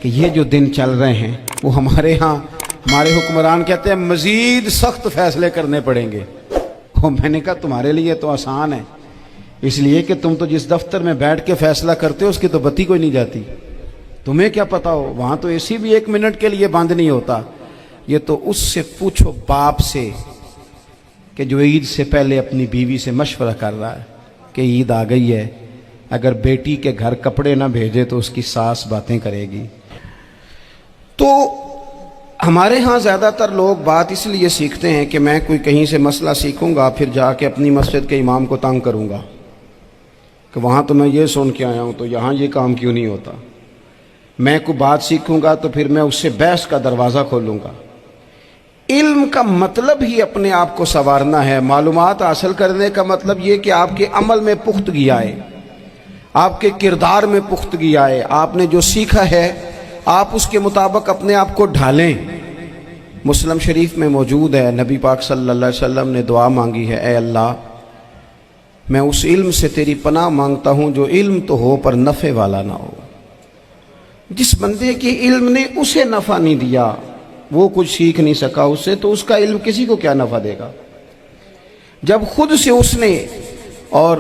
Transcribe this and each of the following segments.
کہ یہ جو دن چل رہے ہیں وہ ہمارے ہاں ہمارے حکمران کہتے ہیں مزید سخت فیصلے کرنے پڑیں گے۔ اور میں نے کہا تمہارے لیے تو آسان ہے، اس لیے کہ تم تو جس دفتر میں بیٹھ کے فیصلہ کرتے ہو اس کی تو بتی کوئی نہیں جاتی، تمہیں کیا پتا ہو، وہاں تو اے سی بھی 1 منٹ کے لیے بند نہیں ہوتا۔ یہ تو اس سے پوچھو باپ سے کہ جو عید سے پہلے اپنی بیوی سے مشورہ کر رہا ہے کہ عید آ گئی ہے، اگر بیٹی کے گھر کپڑے نہ بھیجے تو اس کی ساس باتیں کرے گی۔ تو ہمارے ہاں زیادہ تر لوگ بات اس لیے سیکھتے ہیں کہ میں کوئی کہیں سے مسئلہ سیکھوں گا پھر جا کے اپنی مسجد کے امام کو تنگ کروں گا کہ وہاں تو میں یہ سن کے آیا ہوں تو یہاں یہ کام کیوں نہیں ہوتا۔ میں کوئی بات سیکھوں گا تو پھر میں اس سے بحث کا دروازہ کھولوں گا۔ علم کا مطلب ہی اپنے آپ کو سنوارنا ہے، معلومات حاصل کرنے کا مطلب یہ کہ آپ کے عمل میں پختگی آئے، آپ کے کردار میں پختگی آئے، آپ نے جو سیکھا ہے آپ اس کے مطابق اپنے آپ کو ڈھالیں۔ مسلم شریف میں موجود ہے، نبی پاک صلی اللہ علیہ وسلم نے دعا مانگی ہے، اے اللہ میں اس علم سے تیری پناہ مانگتا ہوں جو علم تو ہو پر نفع والا نہ ہو۔ جس بندے کے علم نے اسے نفع نہیں دیا، وہ کچھ سیکھ نہیں سکا اس سے، تو اس کا علم کسی کو کیا نفع دے گا۔ جب خود سے اس نے، اور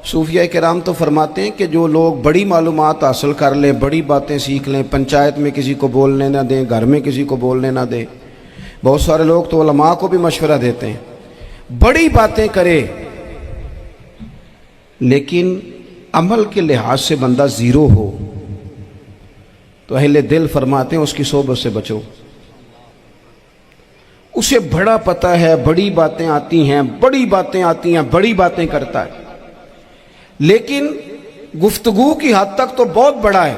صوفیہ کرام تو فرماتے ہیں کہ جو لوگ بڑی معلومات حاصل کر لیں، بڑی باتیں سیکھ لیں، پنچایت میں کسی کو بولنے نہ دیں، گھر میں کسی کو بولنے نہ دیں، بہت سارے لوگ تو علماء کو بھی مشورہ دیتے ہیں، بڑی باتیں کرے لیکن عمل کے لحاظ سے بندہ زیرو ہو تو اہل دل فرماتے ہیں اس کی صحبت سے بچو۔ اسے بڑا پتہ ہے، بڑی باتیں آتی ہیں، بڑی باتیں آتی ہیں، بڑی باتیں کرتا ہے، لیکن گفتگو کی حد تک تو بہت بڑا ہے،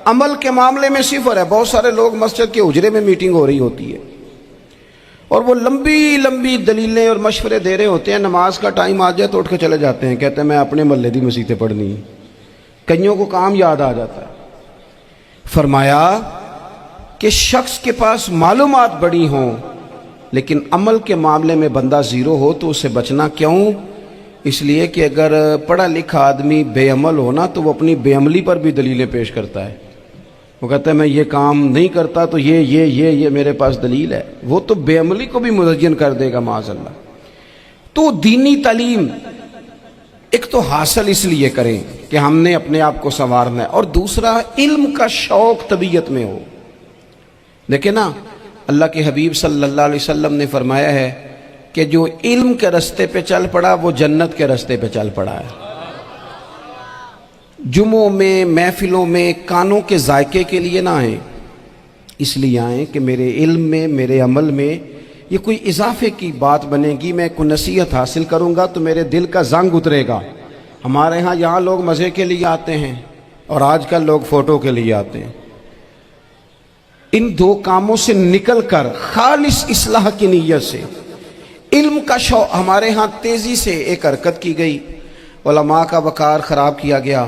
عمل کے معاملے میں صفر ہے۔ بہت سارے لوگ مسجد کے حجرے میں میٹنگ ہو رہی ہوتی ہے اور وہ لمبی لمبی دلیلیں اور مشورے دے رہے ہوتے ہیں، نماز کا ٹائم آ جائے تو اٹھ کے چلے جاتے ہیں، کہتے ہیں میں اپنے محلے دی مسیتیں پڑھنی ہیں۔ کئیوں کو کام یاد آ جاتا ہے۔ فرمایا کہ شخص کے پاس معلومات بڑی ہوں لیکن عمل کے معاملے میں بندہ زیرو ہو تو اسے بچنا کیوں؟ اس لیے کہ اگر پڑھا لکھا آدمی بے عمل ہونا تو وہ اپنی بے عملی پر بھی دلیلیں پیش کرتا ہے۔ وہ کہتا ہے میں یہ کام نہیں کرتا تو یہ میرے پاس دلیل ہے، وہ تو بے عملی کو بھی مزین کر دے گا معاذ اللہ۔ تو دینی تعلیم ایک تو حاصل اس لیے کریں کہ ہم نے اپنے آپ کو سنوارنا ہے، اور دوسرا علم کا شوق طبیعت میں ہو۔ دیکھیں نا، اللہ کے حبیب صلی اللہ علیہ وسلم نے فرمایا ہے کہ جو علم کے رستے پہ چل پڑا وہ جنت کے رستے پہ چل پڑا ہے۔ جمعوں میں، محفلوں میں کانوں کے ذائقے کے لیے نہ آئیں، اس لیے آئیں کہ میرے علم میں، میرے عمل میں یہ کوئی اضافے کی بات بنے گی، میں کوئی نصیحت حاصل کروں گا تو میرے دل کا زنگ اترے گا۔ ہمارے ہاں یہاں لوگ مزے کے لیے آتے ہیں اور آج کل لوگ فوٹو کے لیے آتے ہیں۔ ان دو کاموں سے نکل کر خالص اصلاح کی نیت سے علم کا شوق، ہمارے ہاں تیزی سے ایک حرکت کی گئی، علماء کا وقار خراب کیا گیا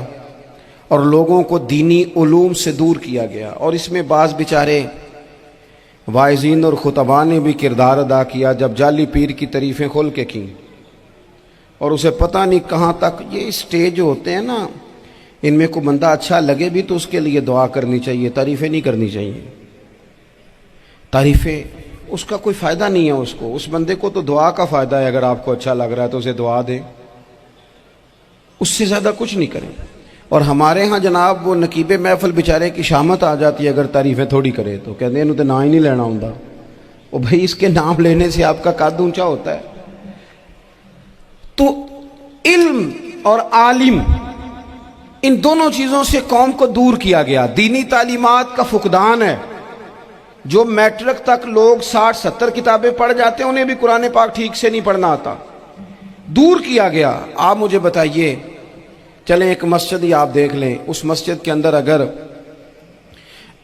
اور لوگوں کو دینی علوم سے دور کیا گیا، اور اس میں بعض بیچارے واعظین اور خطباء نے بھی کردار ادا کیا جب جعلی پیر کی تعریفیں کھول کے کیں، اور اسے پتہ نہیں کہاں تک۔ یہ اسٹیج ہوتے ہیں نا، ان میں کوئی بندہ اچھا لگے بھی تو اس کے لیے دعا کرنی چاہیے، تعریفیں نہیں کرنی چاہیے۔ تعریفیں اس کا کوئی فائدہ نہیں ہے، اس بندے کو تو دعا کا فائدہ ہے، اگر آپ کو اچھا لگ رہا ہے تو اسے دعا دیں، اس سے زیادہ کچھ نہیں کریں۔ اور ہمارے ہاں جناب وہ نقیب محفل بیچارے کی شامت آ جاتی ہے اگر تعریفیں تھوڑی کرے تو کہتے ہیں انہوں تو نام ہی نہیں لینا ہوں۔ وہ بھائی اس کے نام لینے سے آپ کا قد اونچا ہوتا ہے۔ تو علم اور عالم، ان دونوں چیزوں سے قوم کو دور کیا گیا۔ دینی تعلیمات کا فقدان ہے۔ جو میٹرک تک لوگ 60-70 کتابیں پڑھ جاتے ہیں انہیں بھی قرآن پاک ٹھیک سے نہیں پڑھنا آتا، دور کیا گیا۔ آپ مجھے بتائیے، چلیں ایک مسجد ہی آپ دیکھ لیں، اس مسجد کے اندر اگر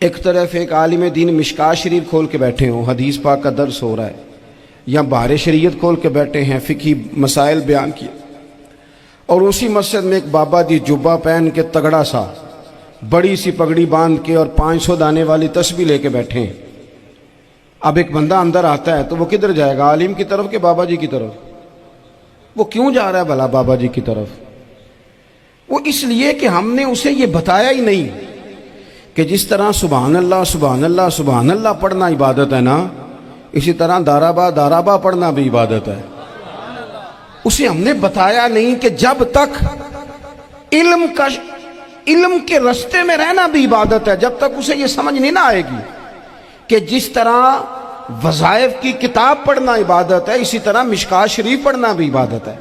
ایک طرف ایک عالم دین مشکات شریف کھول کے بیٹھے ہوں، حدیث پاک کا درس ہو رہا ہے، یا بحر شریعت کھول کے بیٹھے ہیں، فقہی مسائل بیان کیے، اور اسی مسجد میں ایک بابا جی جبہ پہن کے تگڑا سا بڑی سی پگڑی باندھ کے اور 500 دانے والی تسبیح لے کے بیٹھے ہیں، اب ایک بندہ اندر آتا ہے تو وہ کدھر جائے گا، عالم کی طرف کہ بابا جی کی طرف؟ وہ کیوں جا رہا ہے بھلا بابا جی کی طرف؟ وہ اس لیے کہ ہم نے اسے یہ بتایا ہی نہیں کہ کہ جس طرح سبحان اللہ سبحان اللہ سبحان اللہ پڑھنا عبادت ہے نا، اسی طرح دارابا پڑھنا بھی عبادت ہے۔ اسے ہم نے بتایا نہیں کہ جب تک علم کے رستے میں رہنا بھی عبادت ہے، جب تک اسے یہ سمجھ نہیں نہ آئے گی کہ جس طرح وظائف کی کتاب پڑھنا عبادت ہے، اسی طرح مشکات شریف پڑھنا بھی عبادت ہے،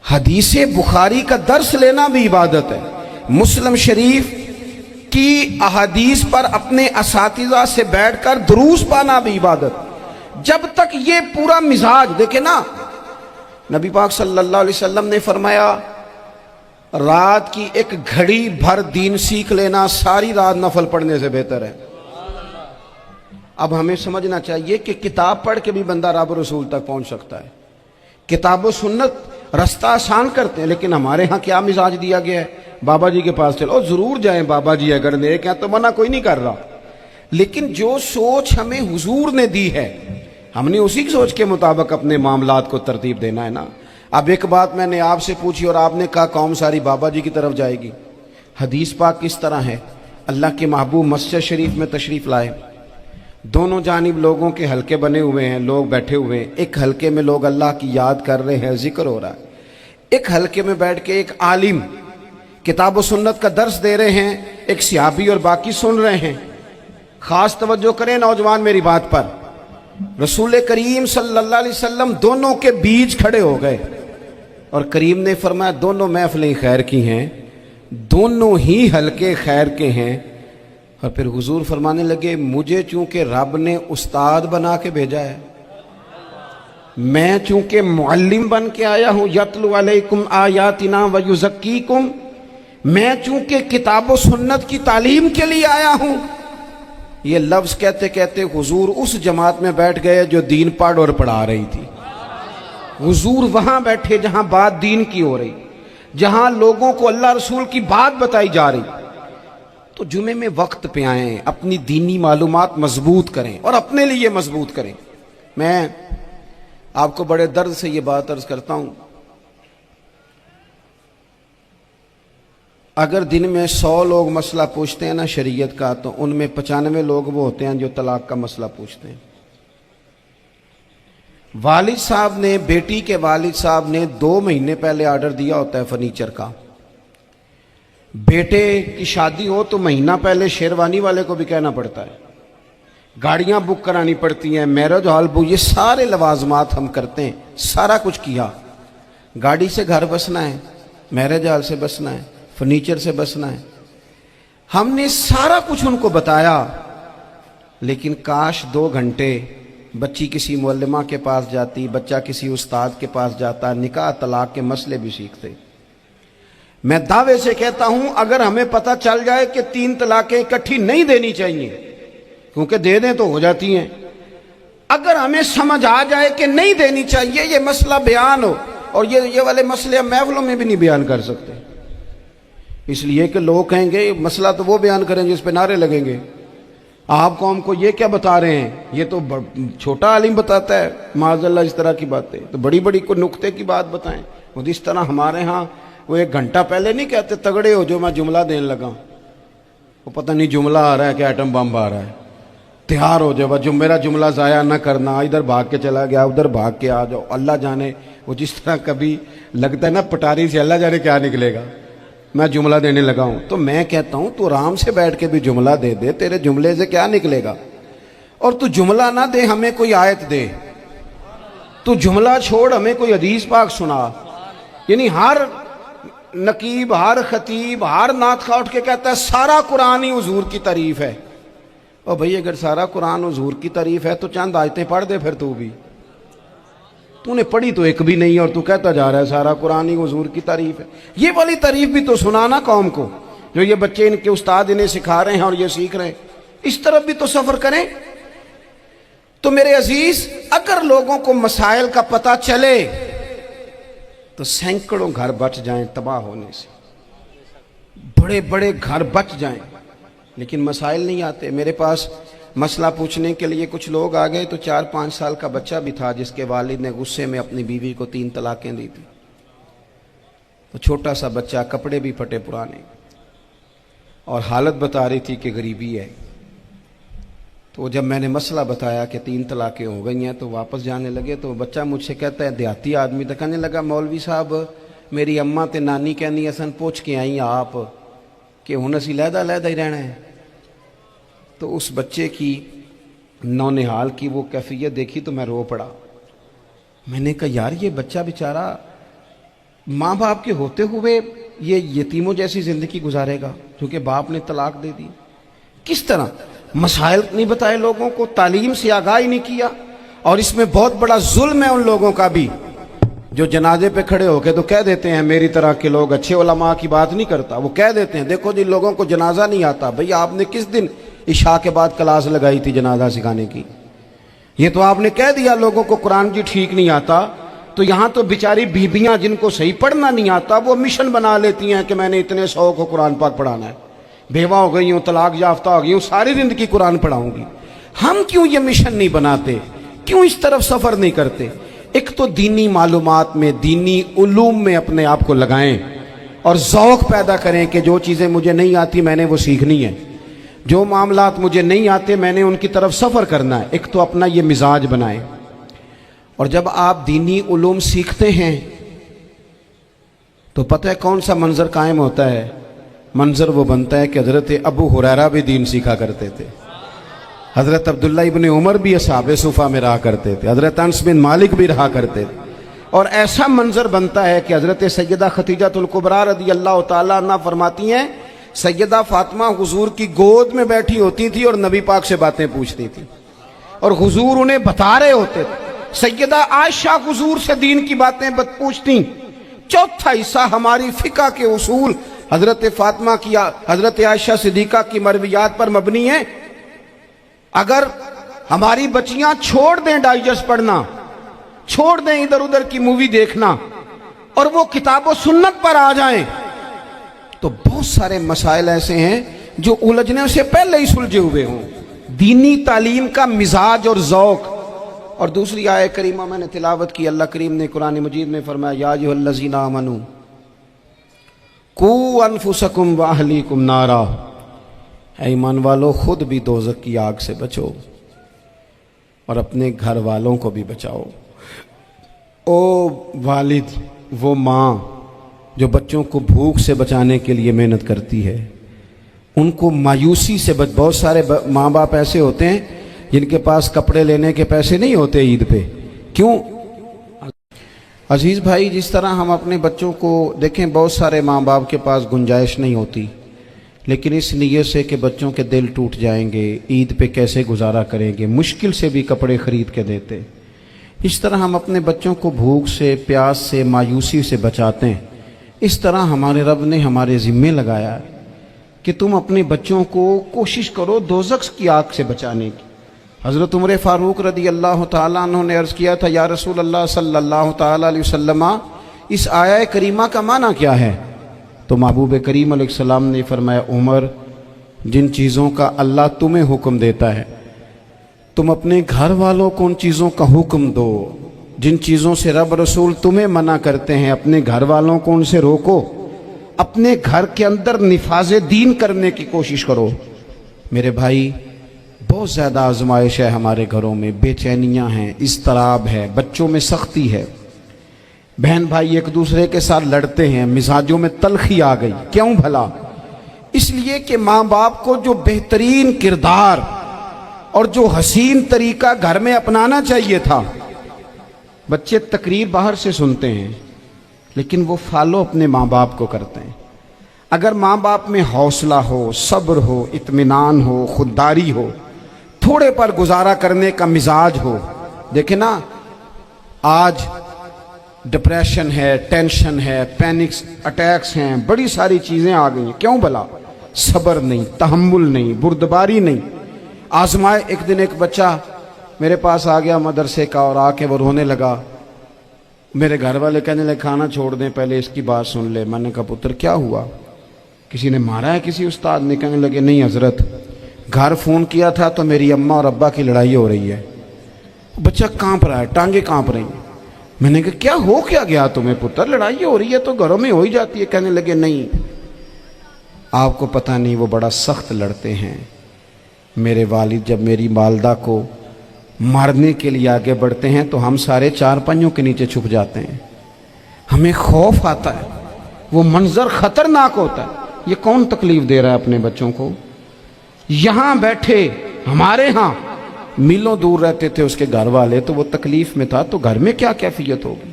حدیث بخاری کا درس لینا بھی عبادت ہے، مسلم شریف کی احادیث پر اپنے اساتذہ سے بیٹھ کر دروس پانا بھی عبادت۔ جب تک یہ پورا مزاج دیکھیں نا، نبی پاک صلی اللہ علیہ وسلم نے فرمایا رات کی ایک گھڑی بھر دین سیکھ لینا ساری رات نفل پڑھنے سے بہتر ہے۔ اب ہمیں سمجھنا چاہیے کہ کتاب پڑھ کے بھی بندہ رب رسول تک پہنچ سکتا ہے، کتاب و سنت رستہ آسان کرتے ہیں، لیکن ہمارے ہاں کیا مزاج دیا گیا ہے، بابا جی کے پاس چلو، ضرور جائیں بابا جی اگر نیک ہیں تو منع کوئی نہیں کر رہا، لیکن جو سوچ ہمیں حضور نے دی ہے ہم نے اسی سوچ کے مطابق اپنے معاملات کو ترتیب دینا ہے نا۔ اب ایک بات میں نے آپ سے پوچھی اور آپ نے کہا قوم ساری بابا جی کی طرف جائے گی۔ حدیث پاک کس طرح ہے؟ اللہ کے محبوب مسجد شریف میں تشریف لائے، دونوں جانب لوگوں کے حلقے بنے ہوئے ہیں، لوگ بیٹھے ہوئے ہیں، ایک حلقے میں لوگ اللہ کی یاد کر رہے ہیں، ذکر ہو رہا ہے، ایک حلقے میں بیٹھ کے ایک عالم کتاب و سنت کا درس دے رہے ہیں، ایک صحابی اور باقی سن رہے ہیں۔ خاص توجہ کریں نوجوان میری بات پر، رسول کریم صلی اللہ علیہ وسلم دونوں کے بیچ کھڑے ہو گئے اور کریم نے فرمایا دونوں محفلیں خیر کی ہیں، دونوں ہی حلقے خیر کے ہیں۔ اور پھر حضور فرمانے لگے مجھے چونکہ رب نے استاد بنا کے بھیجا ہے، میں چونکہ معلم بن کے آیا ہوں، یتلو علیکم آیاتنا ویزکیکم، میں چونکہ کتاب و سنت کی تعلیم کے لیے آیا ہوں۔ یہ لفظ کہتے کہتے حضور اس جماعت میں بیٹھ گئے جو دین پڑھ اور پڑھا رہی تھی۔ حضور وہاں بیٹھے جہاں بات دین کی ہو رہی، جہاں لوگوں کو اللہ رسول کی بات بتائی جا رہی۔ تو جمعے میں وقت پہ آئیں، اپنی دینی معلومات مضبوط کریں اور اپنے لیے مضبوط کریں۔ میں آپ کو بڑے درد سے یہ بات عرض کرتا ہوں، اگر دن میں 100 لوگ مسئلہ پوچھتے ہیں نا شریعت کا، تو ان میں 95 لوگ وہ ہوتے ہیں جو طلاق کا مسئلہ پوچھتے ہیں۔ والد صاحب نے، بیٹی کے والد صاحب نے 2 مہینے پہلے آرڈر دیا ہوتا ہے فرنیچر کا، بیٹے کی شادی ہو تو مہینہ پہلے شیروانی والے کو بھی کہنا پڑتا ہے، گاڑیاں بک کرانی پڑتی ہیں، میرج ہال بک، یہ سارے لوازمات ہم کرتے ہیں، سارا کچھ کیا۔ گاڑی سے گھر بسنا ہے، میرج ہال سے بسنا ہے، فرنیچر سے بسنا ہے، ہم نے سارا کچھ ان کو بتایا، لیکن کاش 2 گھنٹے بچی کسی معلمہ کے پاس جاتی، بچہ کسی استاد کے پاس جاتا، نکاح طلاق کے مسئلے بھی سیکھتے۔ میں دعوے سے کہتا ہوں اگر ہمیں پتہ چل جائے کہ 3 طلاقیں اکٹھی نہیں دینی چاہیے، کیونکہ دے دیں تو ہو جاتی ہیں، اگر ہمیں سمجھ آ جائے کہ نہیں دینی چاہیے، یہ مسئلہ بیان ہو، اور یہ والے مسئلے ہم محفلوں میں بھی نہیں بیان کر سکتے، اس لیے کہ لوگ کہیں گے مسئلہ تو وہ بیان کریں جس پہ نعرے لگیں گے، آپ قوم کو یہ کیا بتا رہے ہیں، یہ تو چھوٹا عالم بتاتا ہے معاذ اللہ اس طرح کی باتیں، تو بڑی بڑی کو نقطے کی بات بتائیں۔ وہ اس طرح ہمارے ہاں وہ 1 گھنٹہ پہلے نہیں کہتے تگڑے ہو جو میں جملہ دینے لگا، وہ پتہ نہیں جملہ آ رہا ہے کہ ایٹم بم آ رہا ہے، تیار ہو جاؤ، جو میرا جملہ ضائع نہ کرنا، ادھر بھاگ کے چلا گیا ادھر بھاگ کے آ جاؤ، اللہ جانے وہ جس طرح کبھی لگتا ہے نا پٹاری سے اللہ جانے کیا نکلے گا، میں جملہ دینے لگا ہوں۔ تو میں کہتا ہوں تو آرام سے بیٹھ کے بھی جملہ دے دے، تیرے جملے سے کیا نکلے گا، اور تو جملہ نہ دے ہمیں کوئی آیت دے، تو جملہ چھوڑ ہمیں کوئی حدیث پاک سنا، یعنی ہر نقیب، ہر خطیب، ہر نعت خواہ اٹھ کے کہتا ہے سارا قرآن ہی حضور کی تعریف ہے۔ اور بھئی اگر سارا قرآن حضور کی تعریف ہے تو چند آیتیں پڑھ دے پھر تو بھی، تو نے پڑھی تو ایک بھی نہیں اور تو کہتا جا رہا ہے سارا قرآن ہی حضور کی تعریف ہے۔ یہ والی تعریف بھی تو سنانا قوم کو، جو یہ بچے ان کے استاد انہیں سکھا رہے ہیں اور یہ سیکھ رہے ہیں، اس طرف بھی تو سفر کریں۔ تو میرے عزیز اگر لوگوں کو مسائل کا پتہ چلے تو سینکڑوں گھر بچ جائیں تباہ ہونے سے، بڑے بڑے گھر بچ جائیں، لیکن مسائل نہیں آتے۔ میرے پاس مسئلہ پوچھنے کے لیے کچھ لوگ آ گئے تو 4-5 سال کا بچہ بھی تھا جس کے والد نے غصے میں اپنی بیوی کو 3 طلاقیں دی تھی، تو چھوٹا سا بچہ، کپڑے بھی پھٹے پرانے، اور حالت بتا رہی تھی کہ غریبی ہے. تو جب میں نے مسئلہ بتایا کہ 3 طلاقیں ہو گئی ہیں تو واپس جانے لگے. تو بچہ مجھ سے کہتا ہے دیہاتی آدمی تو کہنے لگا مولوی صاحب میری اماں تے نانی کہنی سن پوچھ کے آئی آپ کہ ہن اسی لہدا لہدا ہی رہنا ہے. تو اس بچے کی نونہال کی وہ کیفیت دیکھی تو میں رو پڑا. میں نے کہا یار یہ بچہ بیچارہ ماں باپ کے ہوتے ہوئے یہ یتیموں جیسی زندگی گزارے گا کیونکہ باپ نے طلاق دے دی. کس طرح مسائل نہیں بتائے لوگوں کو, تعلیم سے آگاہی نہیں کیا. اور اس میں بہت بڑا ظلم ہے ان لوگوں کا بھی جو جنازے پہ کھڑے ہو کے تو کہہ دیتے ہیں میری طرح کے لوگ اچھے علماء کی بات نہیں کرتا, وہ کہہ دیتے ہیں دیکھو جن لوگوں کو جنازہ نہیں آتا. بھئی آپ نے کس دن عشاء کے بعد کلاس لگائی تھی جنازہ سکھانے کی؟ یہ تو آپ نے کہہ دیا لوگوں کو قرآن جی ٹھیک نہیں آتا. تو یہاں تو بیچاری بیبیاں جن کو صحیح پڑھنا نہیں آتا وہ مشن بنا لیتی ہیں کہ میں نے اتنے 100 کو قرآن پاک پڑھانا ہے, بیوہ ہو گئی ہوں, طلاق یافتہ ہو گئی ہوں, ساری زندگی قرآن پڑھاؤں گی. ہم کیوں یہ مشن نہیں بناتے, کیوں اس طرف سفر نہیں کرتے؟ ایک تو دینی معلومات میں, دینی علوم میں اپنے آپ کو لگائیں اور ذوق پیدا کریں کہ جو چیزیں مجھے نہیں آتی میں نے وہ سیکھنی ہے, جو معاملات مجھے نہیں آتے میں نے ان کی طرف سفر کرنا ہے. ایک تو اپنا یہ مزاج بنائیں. اور جب آپ دینی علوم سیکھتے ہیں تو پتہ ہے کون سا منظر قائم ہوتا ہے؟ منظر وہ بنتا ہے کہ حضرت ابو ہریرہ بھی دین سیکھا کرتے تھے, حضرت عبداللہ ابن عمر بھی اصحاب صفہ میں رہا کرتے تھے, حضرت انس بن مالک بھی رہا کرتے تھے. اور ایسا منظر بنتا ہے کہ حضرت سیدہ خدیجہ الکبریٰ رضی اللہ تعالیٰ عنہ فرماتی ہیں سیدہ فاطمہ حضور کی گود میں بیٹھی ہوتی تھی اور نبی پاک سے باتیں پوچھتی تھی اور حضور انہیں بتا رہے ہوتے تھے. سیدہ عائشہ حضور سے دین کی باتیں پوچھتی. چوتھا حصہ ہماری فقہ کے اصول حضرت فاطمہ کی, حضرت عائشہ صدیقہ کی مرویات پر مبنی ہیں. اگر ہماری بچیاں چھوڑ دیں ڈائجسٹ پڑھنا, چھوڑ دیں ادھر ادھر کی مووی دیکھنا اور وہ کتاب و سنت پر آ جائیں تو بہت سارے مسائل ایسے ہیں جو الجھنے سے پہلے ہی سلجھے ہوئے ہوں. دینی تعلیم کا مزاج اور ذوق. اور دوسری آیہ کریمہ میں نے تلاوت کی, اللہ کریم نے قرآن مجید میں فرمایا یا ایھا الذین آمنوا قوا انفسکم واہلیکم نارا, اے ایمان والو خود بھی دوزخ کی آگ سے بچو اور اپنے گھر والوں کو بھی بچاؤ. او والد, وہ ماں جو بچوں کو بھوک سے بچانے کے لیے محنت کرتی ہے, ان کو مایوسی سے بہت سارے ماں باپ ایسے ہوتے ہیں جن کے پاس کپڑے لینے کے پیسے نہیں ہوتے عید پہ. کیوں عزیز بھائی؟ جس طرح ہم اپنے بچوں کو دیکھیں, بہت سارے ماں باپ کے پاس گنجائش نہیں ہوتی لیکن اس نیت سے کہ بچوں کے دل ٹوٹ جائیں گے, عید پہ کیسے گزارا کریں گے, مشکل سے بھی کپڑے خرید کے دیتے. اس طرح ہم اپنے بچوں کو بھوک سے, پیاس سے, مایوسی سے بچاتے ہیں. اس طرح ہمارے رب نے ہمارے ذمے لگایا کہ تم اپنے بچوں کو کوشش کرو دوزخ کی آگ سے بچانے کی. حضرت عمر فاروق رضی اللہ تعالیٰ عنہ نے عرض کیا تھا یا رسول اللہ صلی اللہ تعالیٰ علیہ وسلم اس آیہ کریمہ کا معنی کیا ہے؟ تو محبوب کریم علیہ السلام نے فرمایا عمر, جن چیزوں کا اللہ تمہیں حکم دیتا ہے تم اپنے گھر والوں کو ان چیزوں کا حکم دو, جن چیزوں سے رب رسول تمہیں منع کرتے ہیں اپنے گھر والوں کو ان سے روکو, اپنے گھر کے اندر نفاذ دین کرنے کی کوشش کرو. میرے بھائی بہت زیادہ آزمائش ہے ہمارے گھروں میں, بے چینیاں ہیں, اضطراب ہے, بچوں میں سختی ہے, بہن بھائی ایک دوسرے کے ساتھ لڑتے ہیں, مزاجوں میں تلخی آ گئی. کیوں بھلا؟ اس لیے کہ ماں باپ کو جو بہترین کردار اور جو حسین طریقہ گھر میں اپنانا چاہیے تھا, بچے تقریر باہر سے سنتے ہیں لیکن وہ فالو اپنے ماں باپ کو کرتے ہیں. اگر ماں باپ میں حوصلہ ہو, صبر ہو, اطمینان ہو, خودداری ہو, تھوڑے پر گزارا کرنے کا مزاج ہو. دیکھیں نا آج ڈپریشن ہے, ٹینشن ہے, پینکس اٹیکس ہیں, بڑی ساری چیزیں آ گئی ہیں. کیوں بھلا؟ صبر نہیں, تحمل نہیں, بردباری نہیں. آزمائے. ایک دن ایک بچہ میرے پاس آ گیا مدرسے کا اور آ کے وہ رونے لگا. میرے گھر والے کہنے لگے کھانا چھوڑ دیں, پہلے اس کی بات سن لے. میں نے کہا پتر کیا ہوا, کسی نے مارا ہے کسی استاد نے؟ کہنے لگے نہیں حضرت, گھر فون کیا تھا تو میری اماں اور ابا کی لڑائی ہو رہی ہے. بچہ کانپ رہا ہے, ٹانگیں کانپ رہی ہیں. میں نے کہا کیا ہو کیا گیا تمہیں پتر, لڑائی ہو رہی ہے تو گھروں میں ہو ہی جاتی ہے. کہنے لگے نہیں آپ کو پتہ نہیں وہ بڑا سخت لڑتے ہیں۔ میرے والد جب میری والدہ کو مارنے کے لیے آگے بڑھتے ہیں تو ہم سارے چارپائیوں کے نیچے چھپ جاتے ہیں، ہمیں خوف آتا ہے، وہ منظر خطرناک ہوتا ہے۔ یہ کون تکلیف دے رہا ہے اپنے بچوں کو؟ یہاں بیٹھے ہمارے ہاں میلوں دور رہتے تھے اس کے گھر والے، تو وہ تکلیف میں تھا، تو گھر میں کیا کیفیت ہوگی؟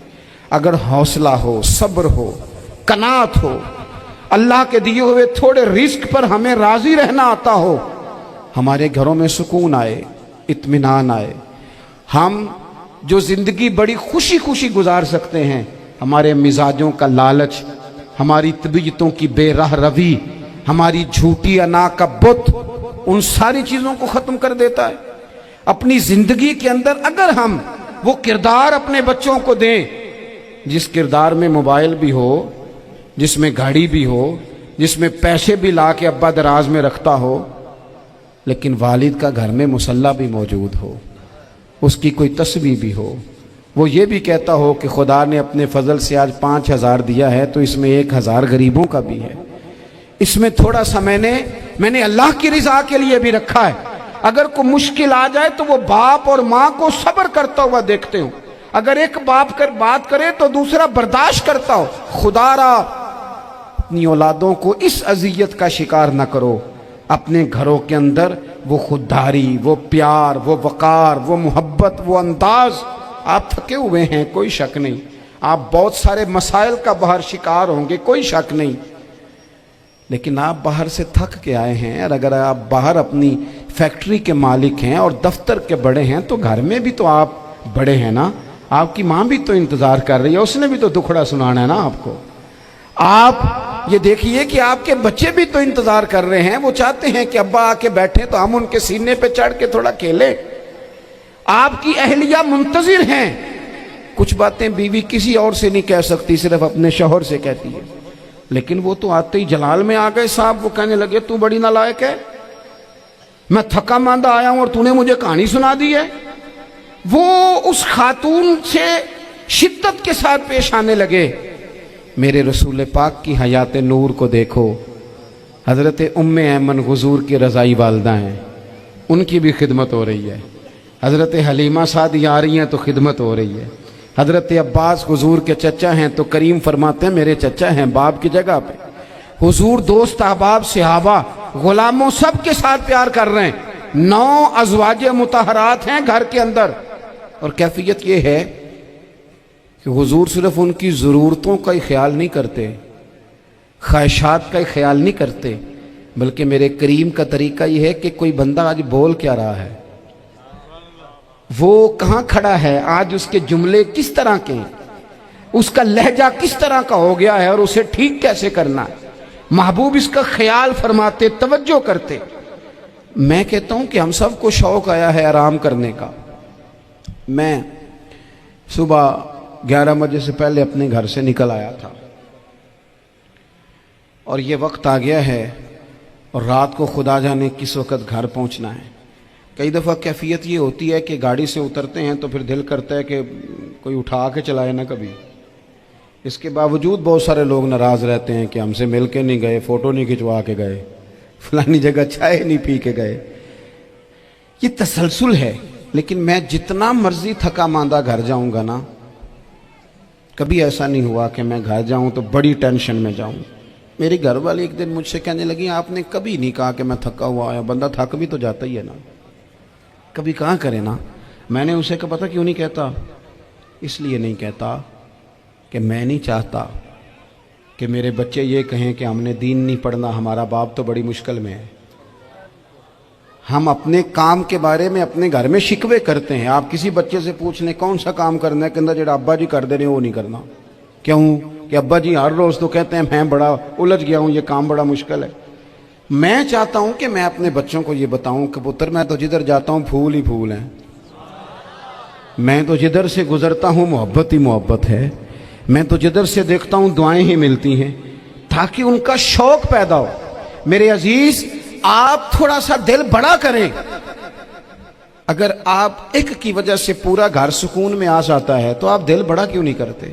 اگر حوصلہ ہو، صبر ہو، قناعت ہو، اللہ کے دیے ہوئے تھوڑے رزق پر ہمیں راضی رہنا آتا ہو، ہمارے گھروں میں سکون آئے، اطمینان آئے، ہم جو زندگی بڑی خوشی خوشی گزار سکتے ہیں، ہمارے مزاجوں کا لالچ، ہماری طبیعتوں کی بے راہ روی، ہماری جھوٹی انا کا بت ان ساری چیزوں کو ختم کر دیتا ہے۔ اپنی زندگی کے اندر اگر ہم وہ کردار اپنے بچوں کو دیں جس کردار میں موبائل بھی ہو، جس میں گاڑی بھی ہو، جس میں پیسے بھی لا کے ابا دراز میں رکھتا ہو، لیکن والد کا گھر میں مصلی بھی موجود ہو، اس کی کوئی تسبیح بھی ہو، وہ یہ بھی کہتا ہو کہ خدا نے اپنے فضل سے آج 5,000 دیا ہے تو اس میں 1,000 غریبوں کا بھی ہے، اس میں تھوڑا سا میں نے اللہ کی رضا کے لیے بھی رکھا ہے۔ اگر کوئی مشکل آ جائے تو وہ باپ اور ماں کو صبر کرتا ہوا دیکھتے ہوں، اگر ایک باپ کر بات کرے تو دوسرا برداشت کرتا ہو۔ خدا را اپنی اولادوں کو اس اذیت کا شکار نہ کرو۔ اپنے گھروں کے اندر وہ خودداری، وہ پیار، وہ وقار، وہ محبت، وہ انداز۔ آپ تھکے ہوئے ہیں، کوئی شک نہیں، آپ بہت سارے مسائل کا باہر شکار ہوں گے، کوئی شک نہیں، لیکن آپ باہر سے تھک کے آئے ہیں، اور اگر آپ باہر اپنی فیکٹری کے مالک ہیں اور دفتر کے بڑے ہیں تو گھر میں بھی تو آپ بڑے ہیں نا، آپ کی ماں بھی تو انتظار کر رہی ہے، اس نے بھی تو دکھڑا سنانا ہے نا آپ کو۔ آپ یہ دیکھیے کہ آپ کے بچے بھی تو انتظار کر رہے ہیں، وہ چاہتے ہیں کہ ابا آ کے بیٹھیں تو ہم ان کے سینے پہ چڑھ کے تھوڑا کھیلیں۔ آپ کی اہلیہ منتظر ہیں، کچھ باتیں بیوی کسی اور سے نہیں کہہ سکتی، صرف اپنے شوہر سے کہتی ہے، لیکن وہ تو آتے ہی جلال میں آ گئے صاحب، وہ کہنے لگے تو بڑی نالائق ہے، میں تھکا ماندہ آیا ہوں اور تو نے مجھے کہانی سنا دی ہے۔ وہ اس خاتون سے شدت کے ساتھ پیش آنے لگے۔ میرے رسول پاک کی حیات نور کو دیکھو، حضرت ام ایمن حضور کی رضائی والدہ ہیں، ان کی بھی خدمت ہو رہی ہے، حضرت حلیمہ سعدی آ رہی ہیں تو خدمت ہو رہی ہے، حضرت عباس حضور کے چچا ہیں تو کریم فرماتے ہیں میرے چچا ہیں باپ کی جگہ پہ، حضور دوست احباب صحابہ غلاموں سب کے ساتھ پیار کر رہے ہیں، 9 ازواج مطہرات ہیں گھر کے اندر، اور کیفیت یہ ہے کہ حضور صرف ان کی ضرورتوں کا ہی خیال نہیں کرتے، خواہشات کا ہی خیال نہیں کرتے، بلکہ میرے کریم کا طریقہ یہ ہے کہ کوئی بندہ آج بول کیا رہا ہے، وہ کہاں کھڑا ہے آج، اس کے جملے کس طرح کے ہیں، اس کا لہجہ کس طرح کا ہو گیا ہے اور اسے ٹھیک کیسے کرنا ہے، محبوب اس کا خیال فرماتے، توجہ کرتے۔ میں کہتا ہوں کہ ہم سب کو شوق آیا ہے آرام کرنے کا۔ میں صبح 11 بجے سے پہلے اپنے گھر سے نکل آیا تھا، اور یہ وقت آ گیا ہے اور رات کو خدا جانے کس وقت گھر پہنچنا ہے۔ کئی دفعہ کیفیت یہ ہوتی ہے کہ گاڑی سے اترتے ہیں تو پھر دل کرتا ہے کہ کوئی اٹھا کے چلائے نہ کبھی، اس کے باوجود بہت سارے لوگ ناراض رہتے ہیں کہ ہم سے مل کے نہیں گئے، فوٹو نہیں کھنچوا کے گئے، فلانی جگہ چائے نہیں پی کے گئے۔ یہ تسلسل ہے، لیکن میں جتنا مرضی تھکا ماندہ گھر جاؤں گا نا، کبھی ایسا نہیں ہوا کہ میں گھر جاؤں تو بڑی ٹینشن میں جاؤں۔ میری گھر والی ایک دن مجھ سے کہنے لگی آپ نے کبھی نہیں کہا کہ میں تھکا ہوا آیا، بندہ تھک بھی تو جاتا ہی ہے نا، کبھی کہاں کرے نا۔ میں نے اسے کہا پتہ کیوں نہیں کہتا؟ اس لیے نہیں کہتا کہ میں نہیں چاہتا کہ میرے بچے یہ کہیں کہ ہم نے دین نہیں پڑھنا، ہمارا باپ تو بڑی مشکل میں ہے۔ ہم اپنے کام کے بارے میں اپنے گھر میں شکوے کرتے ہیں۔ آپ کسی بچے سے پوچھ لیں کون سا کام کرنا ہے، کہنا جڑا ابا جی کر دے رہے وہ نہیں کرنا۔ کیوں؟ کہ ابا جی ہر روز تو کہتے ہیں میں بڑا الجھ گیا ہوں، یہ کام بڑا مشکل ہے۔ میں چاہتا ہوں کہ میں اپنے بچوں کو یہ بتاؤں کہ پتر میں تو جدھر جاتا ہوں پھول ہی پھول ہیں، میں تو جدھر سے گزرتا ہوں محبت ہی محبت ہے، میں تو جدھر سے دیکھتا ہوں دعائیں ہی ملتی ہیں، تاکہ ان کا شوق پیدا ہو۔ میرے عزیز، آپ تھوڑا سا دل بڑا کریں۔ اگر آپ ایک کی وجہ سے پورا گھر سکون میں آ جاتا ہے تو آپ دل بڑا کیوں نہیں کرتے؟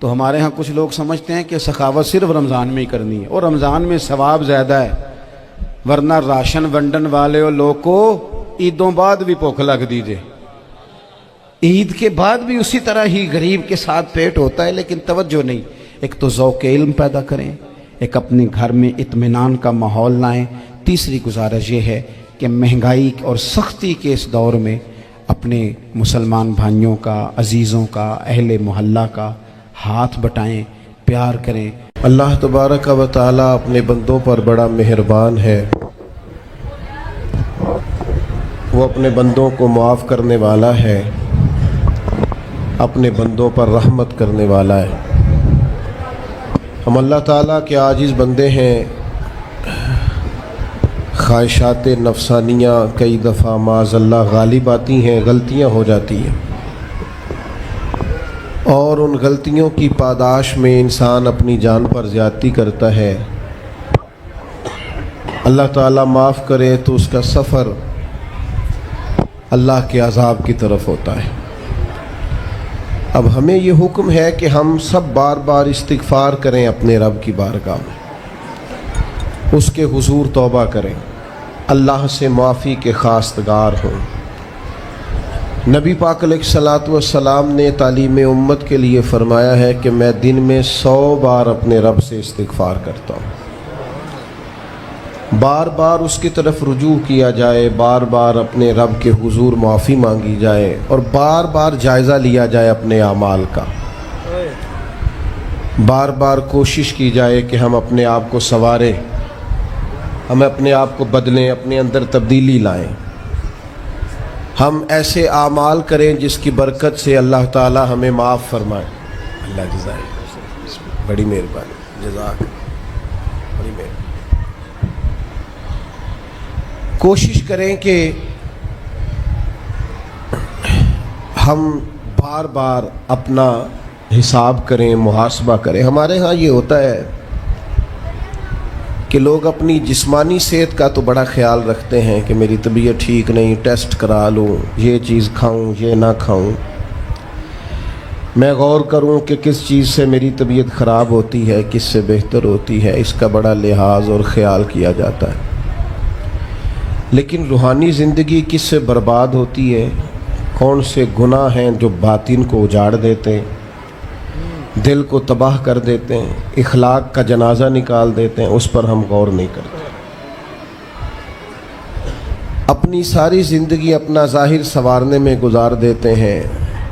تو ہمارے ہاں کچھ لوگ سمجھتے ہیں کہ سخاوت صرف رمضان میں ہی کرنی ہے، اور رمضان میں ثواب زیادہ ہے، ورنہ راشن ونڈن والے اور لوگ کو عیدوں بعد بھی بھوک لگ دیجئے، عید کے بعد بھی اسی طرح ہی غریب کے ساتھ پیٹ ہوتا ہے، لیکن توجہ نہیں۔ ایک تو ذوق علم پیدا کریں، ایک اپنے گھر میں اطمینان کا ماحول لائیں۔ تیسری گزارش یہ ہے کہ مہنگائی اور سختی کے اس دور میں اپنے مسلمان بھائیوں کا، عزیزوں کا، اہل محلہ کا ہاتھ بٹائیں، پیار کریں۔ اللہ تبارک و تعالی اپنے بندوں پر بڑا مہربان ہے، وہ اپنے بندوں کو معاف کرنے والا ہے، اپنے بندوں پر رحمت کرنے والا ہے۔ ہم اللہ تعالیٰ کے عاجز بندے ہیں، خواہشات نفسانیہ کئی دفعہ معاذ اللہ غالب آتی ہیں، غلطیاں ہو جاتی ہیں، اور ان غلطیوں کی پاداش میں انسان اپنی جان پر زیادتی کرتا ہے۔ اللہ تعالیٰ معاف کرے تو اس کا سفر اللہ کے عذاب کی طرف ہوتا ہے۔ اب ہمیں یہ حکم ہے کہ ہم سب بار بار استغفار کریں، اپنے رب کی بارگاہ میں اس کے حضور توبہ کریں، اللہ سے معافی کے خواستگار ہوں۔ نبی پاک علیہ الصلوۃ والسلام نے تعلیم امت کے لیے فرمایا ہے کہ میں دن میں 100 بار اپنے رب سے استغفار کرتا ہوں، بار بار اس کی طرف رجوع کیا جائے، بار بار اپنے رب کے حضور معافی مانگی جائے، اور بار بار جائزہ لیا جائے اپنے اعمال کا، بار بار کوشش کی جائے کہ ہم اپنے آپ کو سنواریں، ہم اپنے آپ کو بدلیں، اپنے اندر تبدیلی لائیں، ہم ایسے اعمال کریں جس کی برکت سے اللہ تعالی ہمیں معاف فرمائے۔ اللہ جزائے بڑی مہربانی، جزاک بڑی مہربانی۔ کوشش کریں کہ ہم بار بار اپنا حساب کریں، محاسبہ کریں۔ ہمارے ہاں یہ ہوتا ہے کہ لوگ اپنی جسمانی صحت کا تو بڑا خیال رکھتے ہیں کہ میری طبیعت ٹھیک نہیں، ٹیسٹ کرا لوں، یہ چیز کھاؤں، یہ نہ کھاؤں، میں غور کروں کہ کس چیز سے میری طبیعت خراب ہوتی ہے، کس سے بہتر ہوتی ہے، اس کا بڑا لحاظ اور خیال کیا جاتا ہے۔ لیکن روحانی زندگی کس سے برباد ہوتی ہے، کون سے گناہ ہیں جو باطن کو اجاڑ دیتے ہیں، دل کو تباہ کر دیتے ہیں، اخلاق کا جنازہ نکال دیتے ہیں، اس پر ہم غور نہیں کرتے۔ اپنی ساری زندگی اپنا ظاہر سنوارنے میں گزار دیتے ہیں،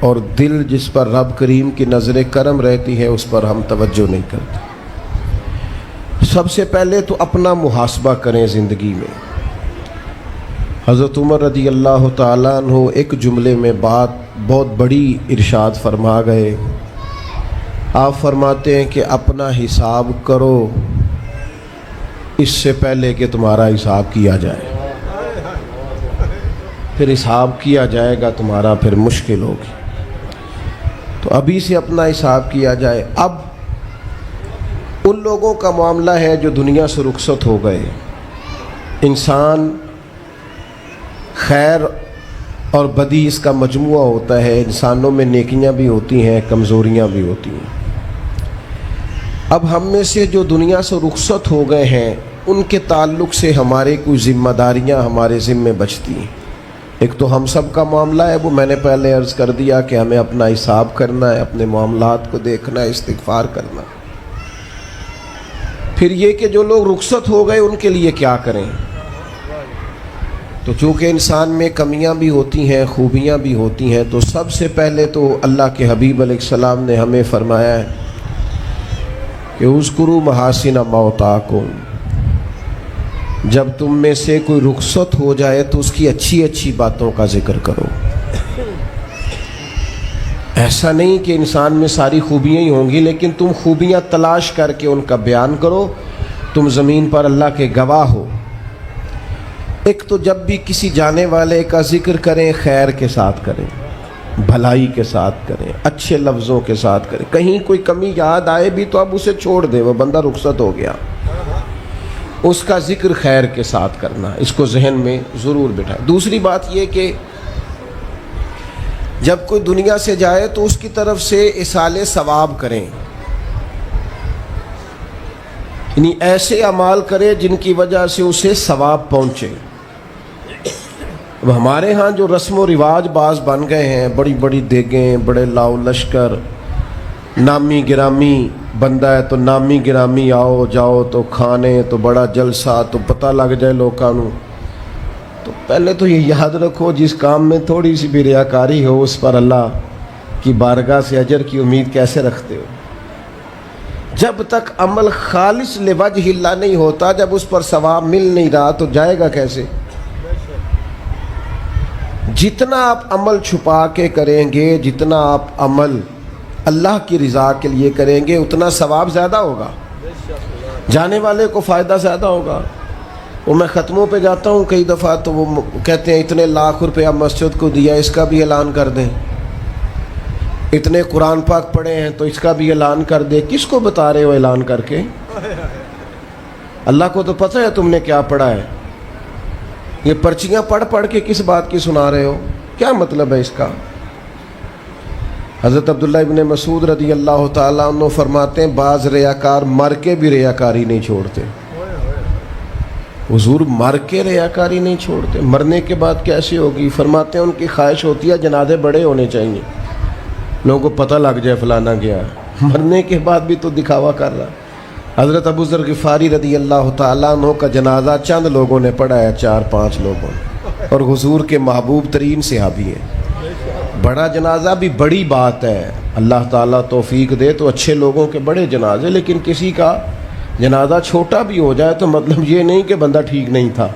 اور دل جس پر رب کریم کی نظر کرم رہتی ہے اس پر ہم توجہ نہیں کرتے۔ سب سے پہلے تو اپنا محاسبہ کریں زندگی میں۔ حضرت عمر رضی اللہ تعالیٰ عنہ ایک جملے میں بات بہت بڑی ارشاد فرما گئے۔ آپ فرماتے ہیں کہ اپنا حساب کرو اس سے پہلے کہ تمہارا حساب کیا جائے، پھر حساب کیا جائے گا تمہارا پھر مشکل ہوگی، تو ابھی سے اپنا حساب کیا جائے۔ اب ان لوگوں کا معاملہ ہے جو دنیا سے رخصت ہو گئے۔ انسان خیر اور بدی اس کا مجموعہ ہوتا ہے، انسانوں میں نیکیاں بھی ہوتی ہیں، کمزوریاں بھی ہوتی ہیں۔ اب ہم میں سے جو دنیا سے رخصت ہو گئے ہیں ان کے تعلق سے ہمارے کوئی ذمہ داریاں ہمارے ذمے بچتی ہیں۔ ایک تو ہم سب کا معاملہ ہے، وہ میں نے پہلے عرض کر دیا کہ ہمیں اپنا حساب کرنا ہے، اپنے معاملات کو دیکھنا ہے، استغفار کرنا۔ پھر یہ کہ جو لوگ رخصت ہو گئے ان کے لیے کیا کریں؟ تو چونکہ انسان میں کمیاں بھی ہوتی ہیں، خوبیاں بھی ہوتی ہیں، تو سب سے پہلے تو اللہ کے حبیب علیہ السلام نے ہمیں فرمایا ہے کہ اذکروا محاسن موتاکم، جب تم میں سے کوئی رخصت ہو جائے تو اس کی اچھی اچھی باتوں کا ذکر کرو۔ ایسا نہیں کہ انسان میں ساری خوبیاں ہی ہوں گی، لیکن تم خوبیاں تلاش کر کے ان کا بیان کرو، تم زمین پر اللہ کے گواہ ہو۔ ایک تو جب بھی کسی جانے والے کا ذکر کریں خیر کے ساتھ کریں، بھلائی کے ساتھ کریں، اچھے لفظوں کے ساتھ کریں۔ کہیں کوئی کمی یاد آئے بھی تو اب اسے چھوڑ دیں، وہ بندہ رخصت ہو گیا، اس کا ذکر خیر کے ساتھ کرنا، اس کو ذہن میں ضرور بٹھائیں۔ دوسری بات یہ کہ جب کوئی دنیا سے جائے تو اس کی طرف سے ایصال ثواب کریں، یعنی ایسے اعمال کرے جن کی وجہ سے اسے ثواب پہنچے۔ اب ہمارے ہاں جو رسم و رواج بعض بن گئے ہیں، بڑی بڑی دیگیں، بڑے لاؤ لشکر، نامی گرامی بندہ ہے تو نامی گرامی آؤ جاؤ تو کھانے تو بڑا جلسہ تو پتہ لگ جائے لوگوں کو۔ تو پہلے تو یہ یاد رکھو، جس کام میں تھوڑی سی بھی ریاکاری ہو اس پر اللہ کی بارگاہ سے اجر کی امید کیسے رکھتے ہو؟ جب تک عمل خالص لوجہ اللہ نہیں ہوتا، جب اس پر ثواب مل نہیں رہا تو جائے گا کیسے؟ جتنا آپ عمل چھپا کے کریں گے، جتنا آپ عمل اللہ کی رضا کے لیے کریں گے، اتنا ثواب زیادہ ہوگا، جانے والے کو فائدہ زیادہ ہوگا۔ وہ میں ختموں پہ جاتا ہوں کئی دفعہ تو وہ کہتے ہیں اتنے لاکھ روپیہ مسجد کو دیا، اس کا بھی اعلان کر دیں، اتنے قرآن پاک پڑھے ہیں تو اس کا بھی اعلان کر دے۔ کس کو بتا رہے ہو اعلان کر کے؟ اللہ کو تو پتہ ہے تم نے کیا پڑھا ہے، یہ پرچیاں پڑھ پڑھ کے کس بات کی سنا رہے ہو؟ کیا مطلب ہے اس کا؟ حضرت عبداللہ ابن مسعود رضی اللہ تعالیٰ عنہ فرماتے ہیں بعض ریاکار مر کے بھی ریاکاری نہیں چھوڑتے۔ حضور مر کے ریاکاری نہیں چھوڑتے، مرنے کے بعد کیسی ہوگی؟ فرماتے ہیں ان کی خواہش ہوتی ہے جنازے بڑے ہونے چاہیے، لوگوں کو پتہ لگ جائے فلانا گیا، مرنے کے بعد بھی تو دکھاوا کر رہا۔ حضرت ابو ذر غفاری رضی اللہ تعالیٰ عنہ کا جنازہ چند لوگوں نے پڑھا ہے، 4-5 لوگوں نے، اور حضور کے محبوب ترین صحابی ہیں۔ بڑا جنازہ بھی بڑی بات ہے، اللہ تعالیٰ توفیق دے تو اچھے لوگوں کے بڑے جنازے، لیکن کسی کا جنازہ چھوٹا بھی ہو جائے تو مطلب یہ نہیں کہ بندہ ٹھیک نہیں تھا۔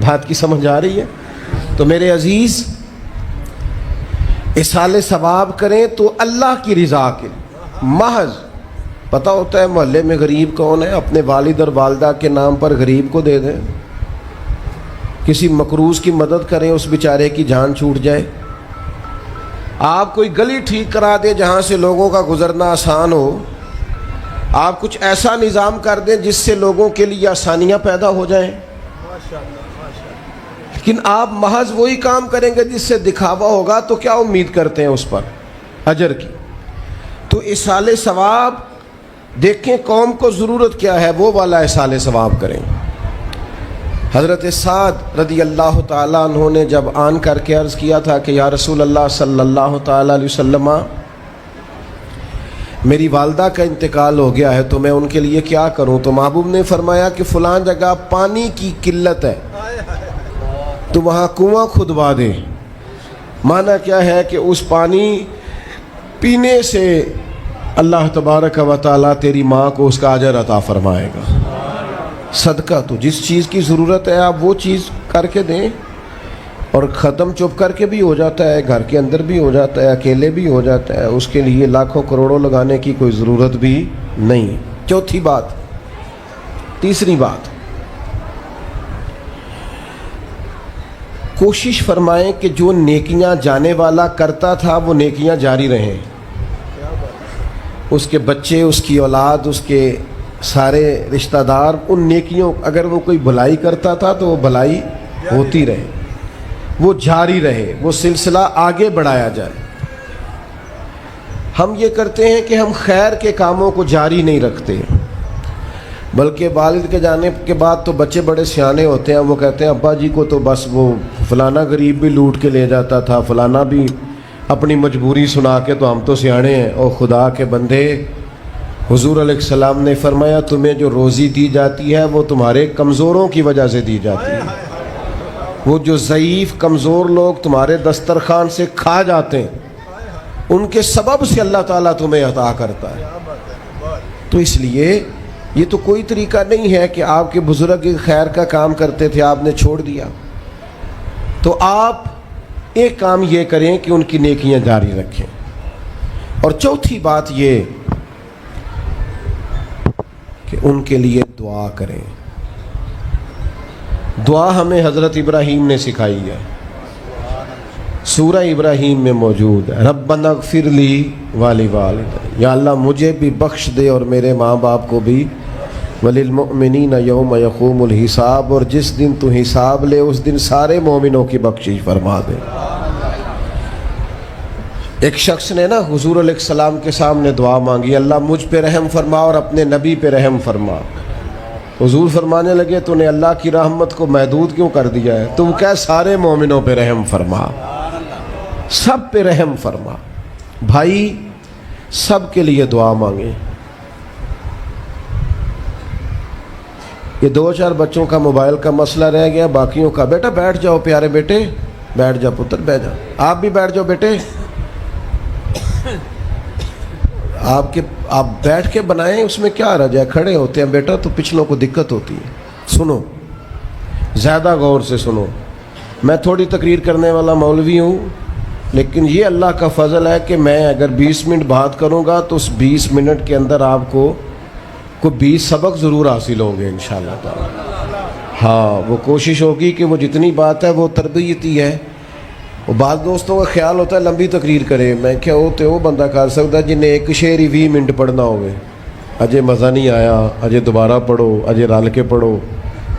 بات کی سمجھ آ رہی ہے؟ تو میرے عزیز، ایصال ثواب کریں تو اللہ کی رضا کے محض پتہ ہوتا ہے محلے میں غریب کون ہے، اپنے والد اور والدہ کے نام پر غریب کو دے دیں، کسی مقروض کی مدد کریں، اس بیچارے کی جان چھوٹ جائے۔ آپ کوئی گلی ٹھیک کرا دیں جہاں سے لوگوں کا گزرنا آسان ہو، آپ کچھ ایسا نظام کر دیں جس سے لوگوں کے لیے آسانیاں پیدا ہو جائیں، لیکن آپ محض وہی کام کریں گے جس سے دکھاوا ہوگا تو کیا امید کرتے ہیں اس پر اجر کی؟ تو ایصال ثواب دیکھیں قوم کو ضرورت کیا ہے، وہ والا ایصال ثواب کریں۔ حضرت سعد رضی اللہ تعالیٰ عنہ نے جب آن کر کے عرض کیا تھا کہ یا رسول اللہ صلی اللہ تعالیٰ علیہ وسلم، میری والدہ کا انتقال ہو گیا ہے تو میں ان کے لیے کیا کروں؟ تو محبوب نے فرمایا کہ فلاں جگہ پانی کی قلت ہے تو وہاں کنواں کھدوا دے۔ معنی کیا ہے کہ اس پانی پینے سے اللہ تبارک و تعالیٰ تیری ماں کو اس کا اجر عطا فرمائے گا۔ صدقہ تو جس چیز کی ضرورت ہے آپ وہ چیز کر کے دیں، اور ختم چپ کر کے بھی ہو جاتا ہے، گھر کے اندر بھی ہو جاتا ہے، اکیلے بھی ہو جاتا ہے، اس کے لیے لاکھوں کروڑوں لگانے کی کوئی ضرورت بھی نہیں۔ چوتھی بات، تیسری بات، کوشش فرمائیں کہ جو نیکیاں جانے والا کرتا تھا وہ نیکیاں جاری رہیں، اس کے بچے، اس کی اولاد، اس کے سارے رشتہ دار ان نیکیوں، اگر وہ کوئی بھلائی کرتا تھا تو وہ بھلائی ہوتی رہے، وہ جاری رہے، وہ سلسلہ آگے بڑھایا جائے۔ ہم یہ کرتے ہیں کہ ہم خیر کے کاموں کو جاری نہیں رکھتے، بلکہ والد کے جانے کے بعد تو بچے بڑے سیانے ہوتے ہیں، وہ کہتے ہیں ابا جی کو تو بس وہ فلانا غریب بھی لوٹ کے لے جاتا تھا، فلانا بھی اپنی مجبوری سنا کے، تو ہم تو سیانے ہیں۔ اور خدا کے بندے، حضور علیہ السلام نے فرمایا تمہیں جو روزی دی جاتی ہے وہ تمہارے کمزوروں کی وجہ سے دی جاتی ہے، وہ جو ضعیف کمزور لوگ تمہارے دسترخوان سے کھا جاتے ہیں ان کے سبب سے اللہ تعالیٰ تمہیں عطا کرتا ہے۔ تو اس لیے یہ تو کوئی طریقہ نہیں ہے کہ آپ کے بزرگ خیر کا کام کرتے تھے آپ نے چھوڑ دیا، تو آپ ایک کام یہ کریں کہ ان کی نیکیاں جاری رکھیں۔ اور چوتھی بات یہ کہ ان کے لیے دعا کریں۔ دعا ہمیں حضرت ابراہیم نے سکھائی ہے، سورہ ابراہیم میں موجود ہے، ربنا اغفر لی ولوالدی، یا اللہ مجھے بھی بخش دے اور میرے ماں باپ کو بھی، وللمؤمنین یوم یقوم الحساب، اور جس دن تو حساب لے اس دن سارے مومنوں کی بخشش فرما دے۔ ایک شخص نے نا حضور علیہ السلام کے سامنے دعا مانگی, اللہ مجھ پہ رحم فرما اور اپنے نبی پہ رحم فرما. حضور فرمانے لگے تو نے اللہ کی رحمت کو محدود کیوں کر دیا ہے؟ تم کہہ سارے مومنوں پہ رحم فرما, سب پہ رحم فرما. بھائی سب کے لیے دعا مانگیں. یہ 2-4 بچوں کا موبائل کا مسئلہ رہ گیا, باقیوں کا بیٹا بیٹھ جاؤ, پیارے بیٹے بیٹھ جاؤ, پتر بیٹھ جاؤ, آپ بھی بیٹھ جاؤ بیٹے. آپ بیٹھ کے بنائیں, اس میں کیا رہ جائے, کھڑے ہوتے ہیں بیٹا تو پچھلوں کو دقت ہوتی ہے. سنو, زیادہ غور سے سنو. میں تھوڑی تقریر کرنے والا مولوی ہوں, لیکن یہ اللہ کا فضل ہے کہ میں اگر 20 منٹ بات کروں گا تو اس 20 منٹ کے اندر آپ کو 20 سبق ضرور حاصل ہوں گے انشاءاللہ تعالی. ہاں, وہ کوشش ہوگی کہ وہ جتنی بات ہے وہ تربیتی ہے. وہ بعض دوستوں کا خیال ہوتا ہے لمبی تقریر کرے. میں کیا ہوتے وہ بندہ کر سکتا ہے جنہیں ایک شعر ہی 20 منٹ پڑھنا ہوئے, اجے مزہ نہیں آیا, اجے دوبارہ پڑھو, اجے رل کے پڑھو,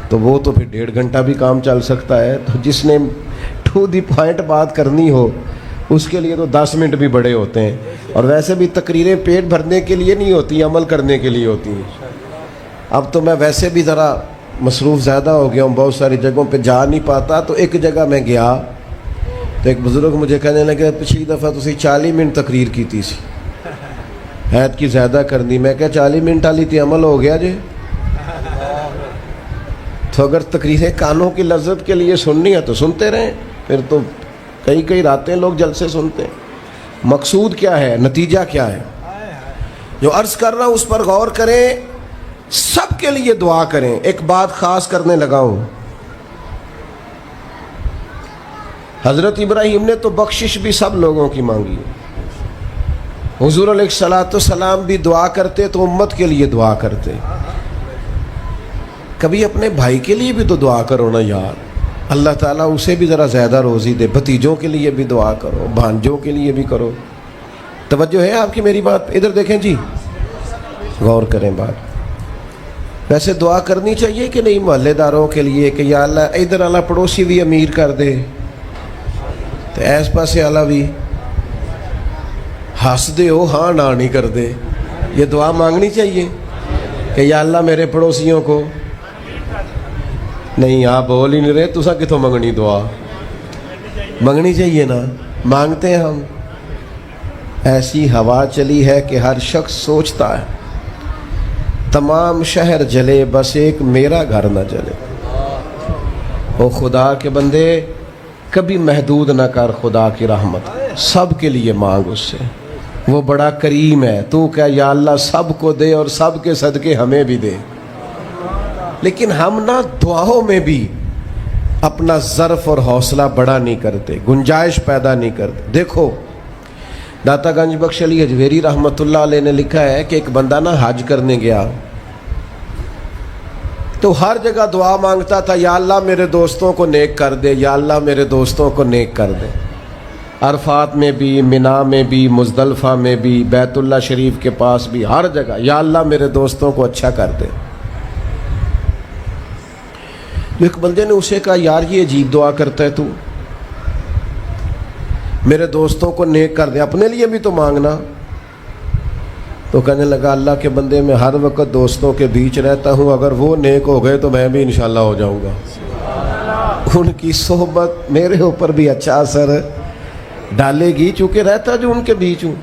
تو وہ تو پھر 1.5 گھنٹہ بھی کام چل سکتا ہے. تو جس نے ٹو دی پوائنٹ بات کرنی ہو اس کے لیے تو 10 منٹ بھی بڑے ہوتے ہیں. اور ویسے بھی تقریریں پیٹ بھرنے کے لیے نہیں ہوتی, عمل کرنے کے لیے ہوتی ہیں. اب تو میں ویسے بھی ذرا مصروف زیادہ ہو گیا ہوں, بہت ساری جگہوں پہ جا نہیں پاتا. تو ایک جگہ میں گیا تو ایک بزرگ مجھے کہنے لگے پچھلی دفعہ تسی 40 منٹ تقریر کی تھی سی, حید کی زیادہ کرنی. میں کہا 40 منٹ والی تھی عمل ہو گیا جی. تو اگر تقریریں کانوں کی لذت کے لیے سننی ہے تو سنتے رہیں, پھر تو کئی راتیں لوگ جلسے سنتے ہیں. مقصود کیا ہے, نتیجہ کیا ہے؟ جو عرض کر رہا ہوں اس پر غور کریں, سب کے لیے دعا کریں. ایک بات خاص کرنے لگا ہوں, حضرت ابراہیم نے تو بخشش بھی سب لوگوں کی مانگی. حضور علیہ السلام بھی دعا کرتے تو امت کے لیے دعا کرتے. کبھی اپنے بھائی کے لیے بھی تو دعا کرو نا یار, اللہ تعالیٰ اسے بھی ذرا زیادہ روزی دے. بھتیجوں کے لیے بھی دعا کرو, بھانجوں کے لیے بھی کرو. توجہ ہے آپ کی میری بات؟ ادھر دیکھیں جی, غور کریں بات. ویسے دعا کرنی چاہیے کہ نہیں محلے داروں کے لیے کہ یا اللہ ادھر والا پڑوسی بھی امیر کر دے, تو ایس پاسے والا بھی ہنس دے ہو, ہاں نہ نہیں کر دے. یہ دعا مانگنی چاہیے کہ یا اللہ میرے پڑوسیوں کو. نہیں آپ بول ہی نہیں رہے, تسا کتوں منگنی دعا؟ منگنی چاہیے نا, مانگتے ہیں ہم. ایسی ہوا چلی ہے کہ ہر شخص سوچتا ہے تمام شہر جلے بس ایک میرا گھر نہ جلے. او خدا کے بندے کبھی محدود نہ کر خدا کی رحمت, سب کے لیے مانگ اس سے, وہ بڑا کریم ہے. تو کہہ یا اللہ سب کو دے اور سب کے صدقے ہمیں بھی دے. لیکن ہم نہ دعاؤں میں بھی اپنا ظرف اور حوصلہ بڑا نہیں کرتے, گنجائش پیدا نہیں کرتے. دیکھو داتا گنج بخش علی حجویری رحمۃ اللہ علیہ نے لکھا ہے کہ ایک بندہ نا حج کرنے گیا تو ہر جگہ دعا مانگتا تھا, یا اللہ میرے دوستوں کو نیک کر دے, یا اللہ میرے دوستوں کو نیک کر دے. عرفات میں بھی, منا میں بھی, مزدلفہ میں بھی, بیت اللہ شریف کے پاس بھی, ہر جگہ یا اللہ میرے دوستوں کو اچھا کر دے. ایک بندے نے اسے کہا یار یہ عجیب دعا کرتا ہے تو, میرے دوستوں کو نیک کر دے, اپنے لیے بھی تو مانگنا. تو کہنے لگا اللہ کے بندے میں ہر وقت دوستوں کے بیچ رہتا ہوں, اگر وہ نیک ہو گئے تو میں بھی انشاءاللہ ہو جاؤں گا. ان کی صحبت میرے اوپر بھی اچھا اثر ڈالے گی چونکہ رہتا جو ان کے بیچ ہوں.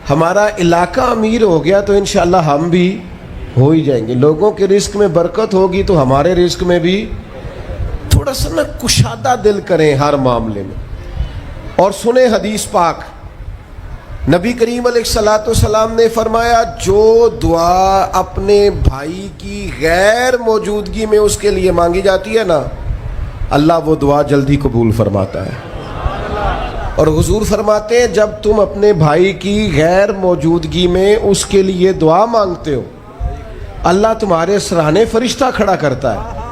ہمارا علاقہ امیر ہو گیا تو انشاءاللہ ہم بھی ہو ہی جائیں گے. لوگوں کے رزق میں برکت ہوگی تو ہمارے رزق میں بھی تھوڑا سا نا کشادہ دل کریں ہر معاملے میں. اور سنیں حدیث پاک, نبی کریم علیہ السلام نے فرمایا جو دعا اپنے بھائی کی غیر موجودگی میں اس کے لیے مانگی جاتی ہے نا, اللہ وہ دعا جلدی قبول فرماتا ہے. اور حضور فرماتے ہیں جب تم اپنے بھائی کی غیر موجودگی میں اس کے لیے دعا مانگتے ہو, اللہ تمہارے سرانے فرشتہ کھڑا کرتا ہے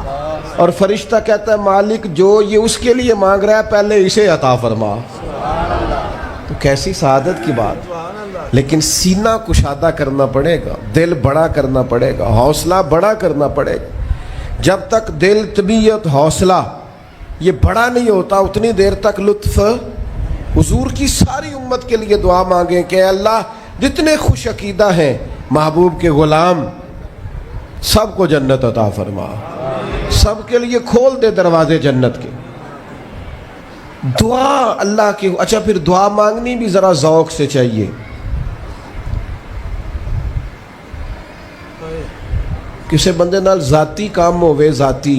اور فرشتہ کہتا ہے مالک جو یہ اس کے لیے مانگ رہا ہے پہلے اسے عطا فرما. تو کیسی سعادت کی بات. لیکن سینہ کشادہ کرنا پڑے گا, دل بڑا کرنا پڑے گا, حوصلہ بڑا کرنا پڑے گا. جب تک دل, طبیعت, حوصلہ یہ بڑا نہیں ہوتا اتنی دیر تک لطف حضور کی ساری امت کے لیے دعا مانگیں کہ اے اللہ جتنے خوش عقیدہ ہیں محبوب کے غلام سب کو جنت عطا فرما، سب کے لیے کھول دے دروازے جنت کے۔ دعا اللہ کی، اچھا پھر دعا مانگنی بھی ذرا ذوق سے چاہیے۔ کسی بندے نال ذاتی کام ہوئے، ذاتی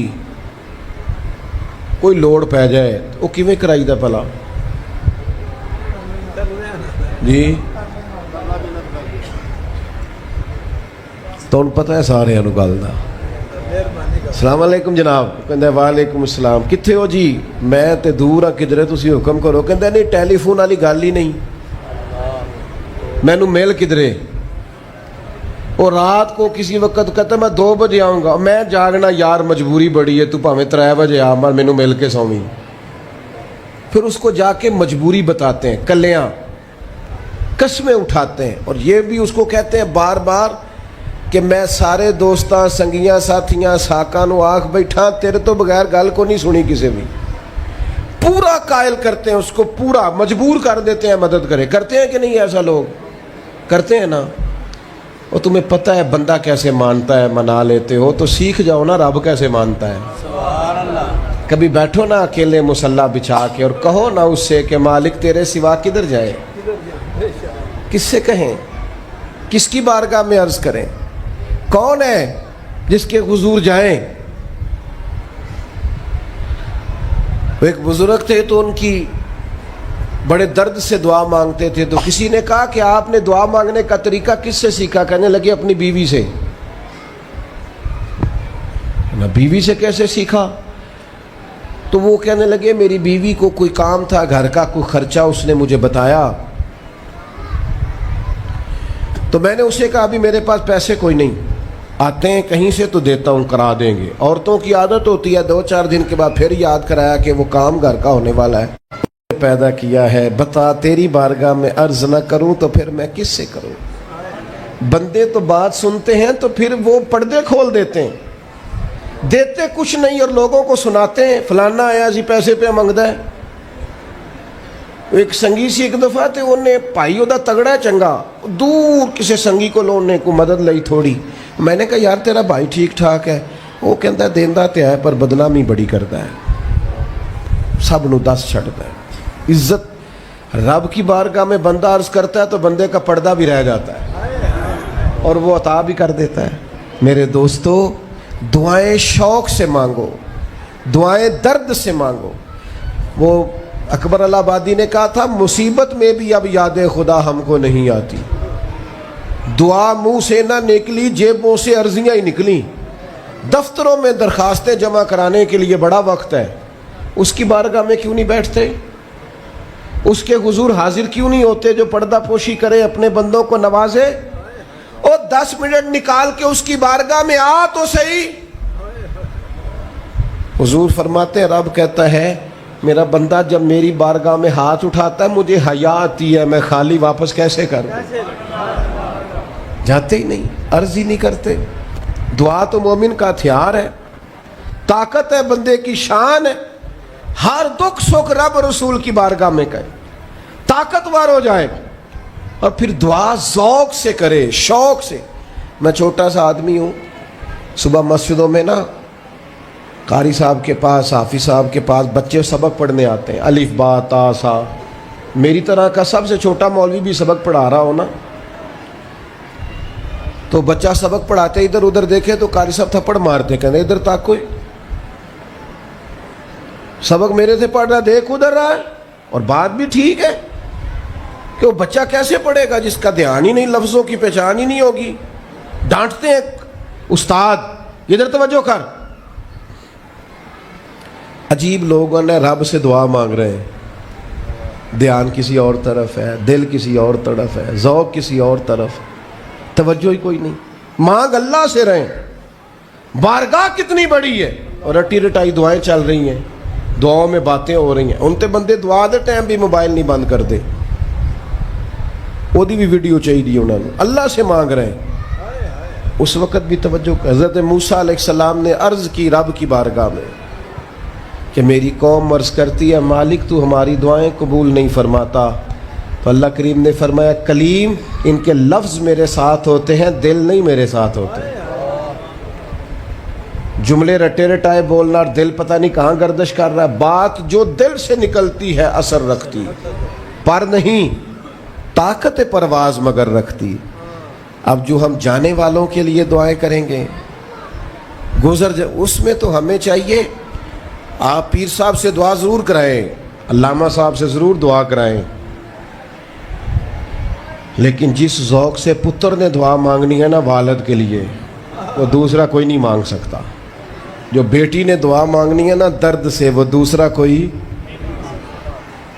کوئی لوڑ پہ جائے وہ کیویں کرائی دا پلا جی؟ تو ان پتہ ہے سارے انو گل دا۔ السلام علیکم جناب، کہندا وعلیکم السلام، کتھے ہو جی؟ میں تے دور ہاں کدھرے، تسی حکم کرو۔ کہندا نہیں ٹیلی فون والی گل ہی نہیں، مینوں مل کدھرے؟ اور رات کو کسی وقت کہتا میں 2 بجے آؤں گا، میں جاگنا یار مجبوری بڑی ہے، تو پاویں 3 بجے آ مر مینوں مل کے سویں۔ پھر اس کو جا کے مجبوری بتاتے ہیں، کلیاں قسمیں اٹھاتے ہیں، اور یہ بھی اس کو کہتے ہیں بار بار کہ میں سارے دوستاں سنگیاں ساتھیاں ساکاں نو آکھ بیٹھا تیرے تو بغیر گل کو نہیں سنی کسی بھی، پورا قائل کرتے ہیں اس کو، پورا مجبور کر دیتے ہیں مدد کرے۔ کرتے ہیں کہ نہیں ایسا؟ لوگ کرتے ہیں نا۔ اور تمہیں پتہ ہے بندہ کیسے مانتا ہے، منا لیتے ہو تو سیکھ جاؤ نا رب کیسے مانتا ہے۔ کبھی بیٹھو نا اکیلے مصلی بچھا کے اور کہو نا اس سے کہ مالک تیرے سوا کدھر جائے، کس سے کہیں، کس کی بارگاہ میں عرض کریں، کون ہے جس کے حضور جائیں؟ ایک بزرگ تھے تو ان کی بڑے درد سے دعا مانگتے تھے، تو کسی نے کہا کہ آپ نے دعا مانگنے کا طریقہ کس سے سیکھا؟ کہنے لگے اپنی بیوی سے۔ بیوی سے کیسے سیکھا؟ تو وہ کہنے لگے میری بیوی کو کوئی کام تھا گھر کا، کوئی خرچہ اس نے مجھے بتایا، تو میں نے اسے کہا ابھی میرے پاس پیسے کوئی نہیں، آتے ہیں کہیں سے تو دیتا ہوں، کرا دیں گے۔ عورتوں کی عادت ہوتی ہے 2-4 دن کے بعد پھر یاد کرایا کہ وہ کام گھر کا ہونے والا ہے، پیدا کیا ہے، بتا تیری بارگاہ میں عرض نہ کروں تو پھر میں کس سے کروں؟ بندے تو بات سنتے ہیں تو پھر وہ پردے کھول دیتے ہیں، دیتے کچھ نہیں اور لوگوں کو سناتے ہیں فلانا آیا جی پیسے پہ منگدا ہے۔ ایک سنگی سی ایک دفعہ تے انہیں پائی دا تگڑا ہے چنگا، دور کسی سنگی کو لونے کو مدد لئی تھوڑی، میں نے کہا یار تیرا بھائی ٹھیک ٹھاک ہے؟ وہ کہتا ہے دیندا تے ہے پر بدنامی بڑی کرتا ہے، سب نو دس چھڑتا ہے۔ عزت رب کی بارگاہ میں بندہ عرض کرتا ہے تو بندے کا پردہ بھی رہ جاتا ہے اور وہ عطا بھی کر دیتا ہے۔ میرے دوستو دعائیں شوق سے مانگو، دعائیں درد سے مانگو۔ وہ اکبر الہٰبادی نے کہا تھا مصیبت میں بھی اب یاد خدا ہم کو نہیں آتی، دعا منہ سے نہ نکلی جیبوں سے عرضیاں ہی نکلیں، دفتروں میں درخواستیں جمع کرانے کے لیے بڑا وقت ہے، اس کی بارگاہ میں کیوں نہیں بیٹھتے؟ اس کے حضور حاضر کیوں نہیں ہوتے جو پردہ پوشی کرے، اپنے بندوں کو نوازے؟ اور 10 منٹ نکال کے اس کی بارگاہ میں آ تو صحیح۔ حضور فرماتے ہیں رب کہتا ہے میرا بندہ جب میری بارگاہ میں ہاتھ اٹھاتا ہے مجھے حیا آتی ہے، میں خالی واپس کیسے کروں؟ جاتے ہی نہیں، عرض ہی نہیں کرتے۔ دعا تو مومن کا ہتھیار ہے، طاقت ہے بندے کی، شان ہے، ہر دکھ سکھ رب رسول کی بارگاہ میں کہے، طاقتور ہو جائے، اور پھر دعا ذوق سے کرے، شوق سے۔ میں چھوٹا سا آدمی ہوں، صبح مسجدوں میں نا قاری صاحب کے پاس، حافظ صاحب کے پاس بچے سبق پڑھنے آتے ہیں، الف با تا سا، میری طرح کا سب سے چھوٹا مولوی بھی سبق پڑھا رہا ہو نا، تو بچہ سبق پڑھاتے ادھر ادھر دیکھے تو قاری صاحب تھپڑ مارتے، کہتے ادھر تک کوئی سبق میرے سے پڑھ رہا، دیکھ ادھر رہا ہے۔ اور بات بھی ٹھیک ہے کہ وہ بچہ کیسے پڑھے گا جس کا دھیان ہی نہیں، لفظوں کی پہچان ہی نہیں ہوگی۔ ڈانٹتے ہیں استاد ادھر توجہ کر۔ عجیب لوگوں نے رب سے دعا مانگ رہے ہیں، دھیان کسی اور طرف ہے، دل کسی اور طرف ہے، ذوق کسی اور طرف، توجہ ہی کوئی نہیں۔ مانگ اللہ سے رہیں، بارگاہ کتنی بڑی ہے، اور رٹی رٹائی دعائیں چل رہی ہیں، دعاؤں میں باتیں ہو رہی ہیں۔ ان تے بندے دعا دے ٹائم بھی موبائل نہیں بند کر دے، وہ بھی ویڈیو چاہیے انہوں نے، اللہ سے مانگ رہے ہیں۔ اس وقت بھی توجہ، حضرت موسیٰ علیہ السلام نے عرض کی رب کی بارگاہ میں کہ میری قوم عرض کرتی ہے مالک تو ہماری دعائیں قبول نہیں فرماتا، تو اللہ کریم نے فرمایا کلیم ان کے لفظ میرے ساتھ ہوتے ہیں، دل نہیں میرے ساتھ ہوتے۔ جملے رٹے رٹائے بولنا اور دل پتہ نہیں کہاں گردش کر رہا ہے۔ بات جو دل سے نکلتی ہے اثر رکھتی، پر نہیں طاقت پرواز مگر رکھتی۔ اب جو ہم جانے والوں کے لیے دعائیں کریں گے اس میں تو ہمیں چاہیے آپ پیر صاحب سے دعا ضرور کرائیں، علامہ صاحب سے ضرور دعا کرائیں، لیکن جس ذوق سے پتر نے دعا مانگنی ہے نا والد کے لیے، وہ دوسرا کوئی نہیں مانگ سکتا۔ جو بیٹی نے دعا مانگنی ہے نا درد سے، وہ دوسرا کوئی۔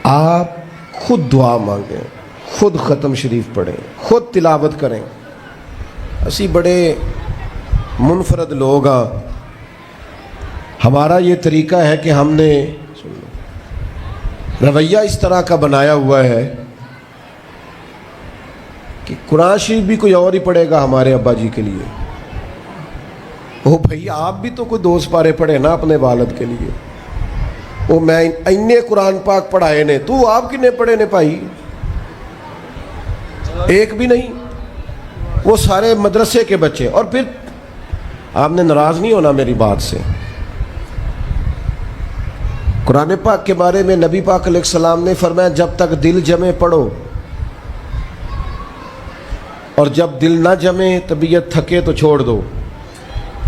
آپ خود دعا مانگیں، خود ختم شریف پڑھیں، خود تلاوت کریں۔ اسی بڑے منفرد لوگ ہاں، ہمارا یہ طریقہ ہے کہ ہم نے رویہ اس طرح کا بنایا ہوا ہے کہ قرآن شریف بھی کوئی اور ہی پڑھے گا ہمارے ابا جی کے لیے۔ او بھائی آپ بھی تو کوئی 2 پارے پڑھے نا اپنے والد کے لیے۔ وہ میں اینے قرآن پاک پڑھائے نے، تو آپ کنے پڑھے نے بھائی؟ ایک بھی نہیں، وہ سارے مدرسے کے بچے۔ اور پھر آپ نے ناراض نہیں ہونا میری بات سے، قرآن پاک کے بارے میں نبی پاک علیہ السلام نے فرمایا جب تک دل جمے پڑھو، اور جب دل نہ جمے طبیعت تھکے تو چھوڑ دو۔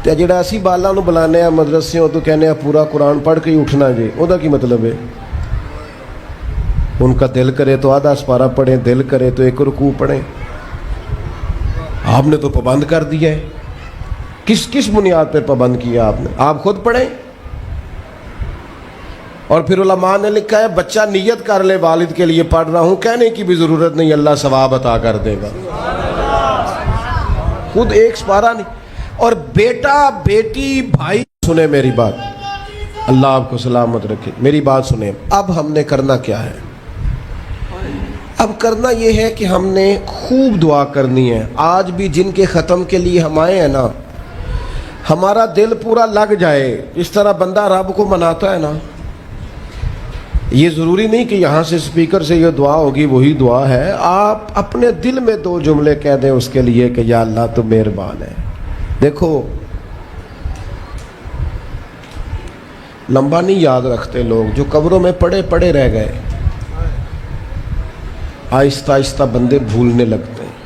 تو جڑا اسی بالا نو بلانے ہیں مدرسے تو کہنے ہیں پورا قرآن پڑھ کے ہی اٹھنا جی، وہ کی مطلب ہے؟ ان کا دل کرے تو آدھا سپارہ پڑھیں، دل کرے تو 1 رکوع پڑھیں۔ آپ نے تو پابند کر دیا ہے۔ کس بنیاد پر پابند کیا آپ نے؟ آپ خود پڑھیں۔ اور پھر علماء نے لکھا ہے بچہ نیت کر لے والد کے لیے پڑھ رہا ہوں، کہنے کی بھی ضرورت نہیں، اللہ ثواب عطا کر دے گا۔ خود 1 سپارہ نہیں۔ اور بیٹا بیٹی بھائی سنیں میری بات، اللہ آپ کو سلامت رکھے، میری بات سنیں۔ اب ہم نے کرنا کیا ہے؟ اب کرنا یہ ہے کہ ہم نے خوب دعا کرنی ہے۔ آج بھی جن کے ختم کے لیے ہم آئے ہیں نا، ہمارا دل پورا لگ جائے، اس طرح بندہ رب کو مناتا ہے نا۔ یہ ضروری نہیں کہ یہاں سے سپیکر سے یہ دعا ہوگی وہی دعا ہے، آپ اپنے دل میں 2 جملے کہہ دیں اس کے لیے کہ یا اللہ تو مہربان ہے۔ دیکھو لمبا نہیں یاد رکھتے لوگ، جو قبروں میں پڑے پڑے رہ گئے، آہستہ آہستہ بندے بھولنے لگتے ہیں۔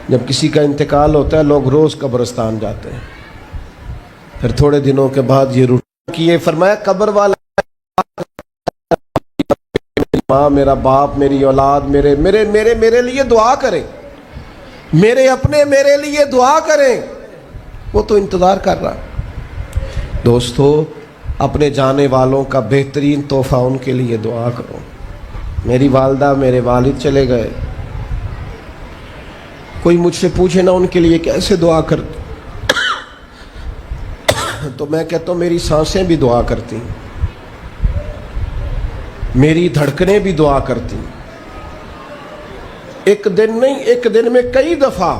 جب کسی کا انتقال ہوتا ہے لوگ روز قبرستان جاتے ہیں، پھر تھوڑے دنوں کے بعد یہ روٹین کیے، فرمایا قبر والا ماں، میرا باپ، میری اولاد میرے میرے میرے میرے لیے دعا کریں، میرے اپنے میرے لیے دعا کریں، وہ تو انتظار کر رہا۔ دوستو اپنے جانے والوں کا بہترین تحفہ ان کے لیے دعا کرو۔ میری والدہ میرے والد چلے گئے، کوئی مجھ سے پوچھے نا ان کے لیے کیسے دعا کرتے، تو میں کہتا ہوں میری سانسیں بھی دعا کرتی، میری دھڑکنیں بھی دعا کرتی۔ ایک دن نہیں، ایک دن میں کئی دفعہ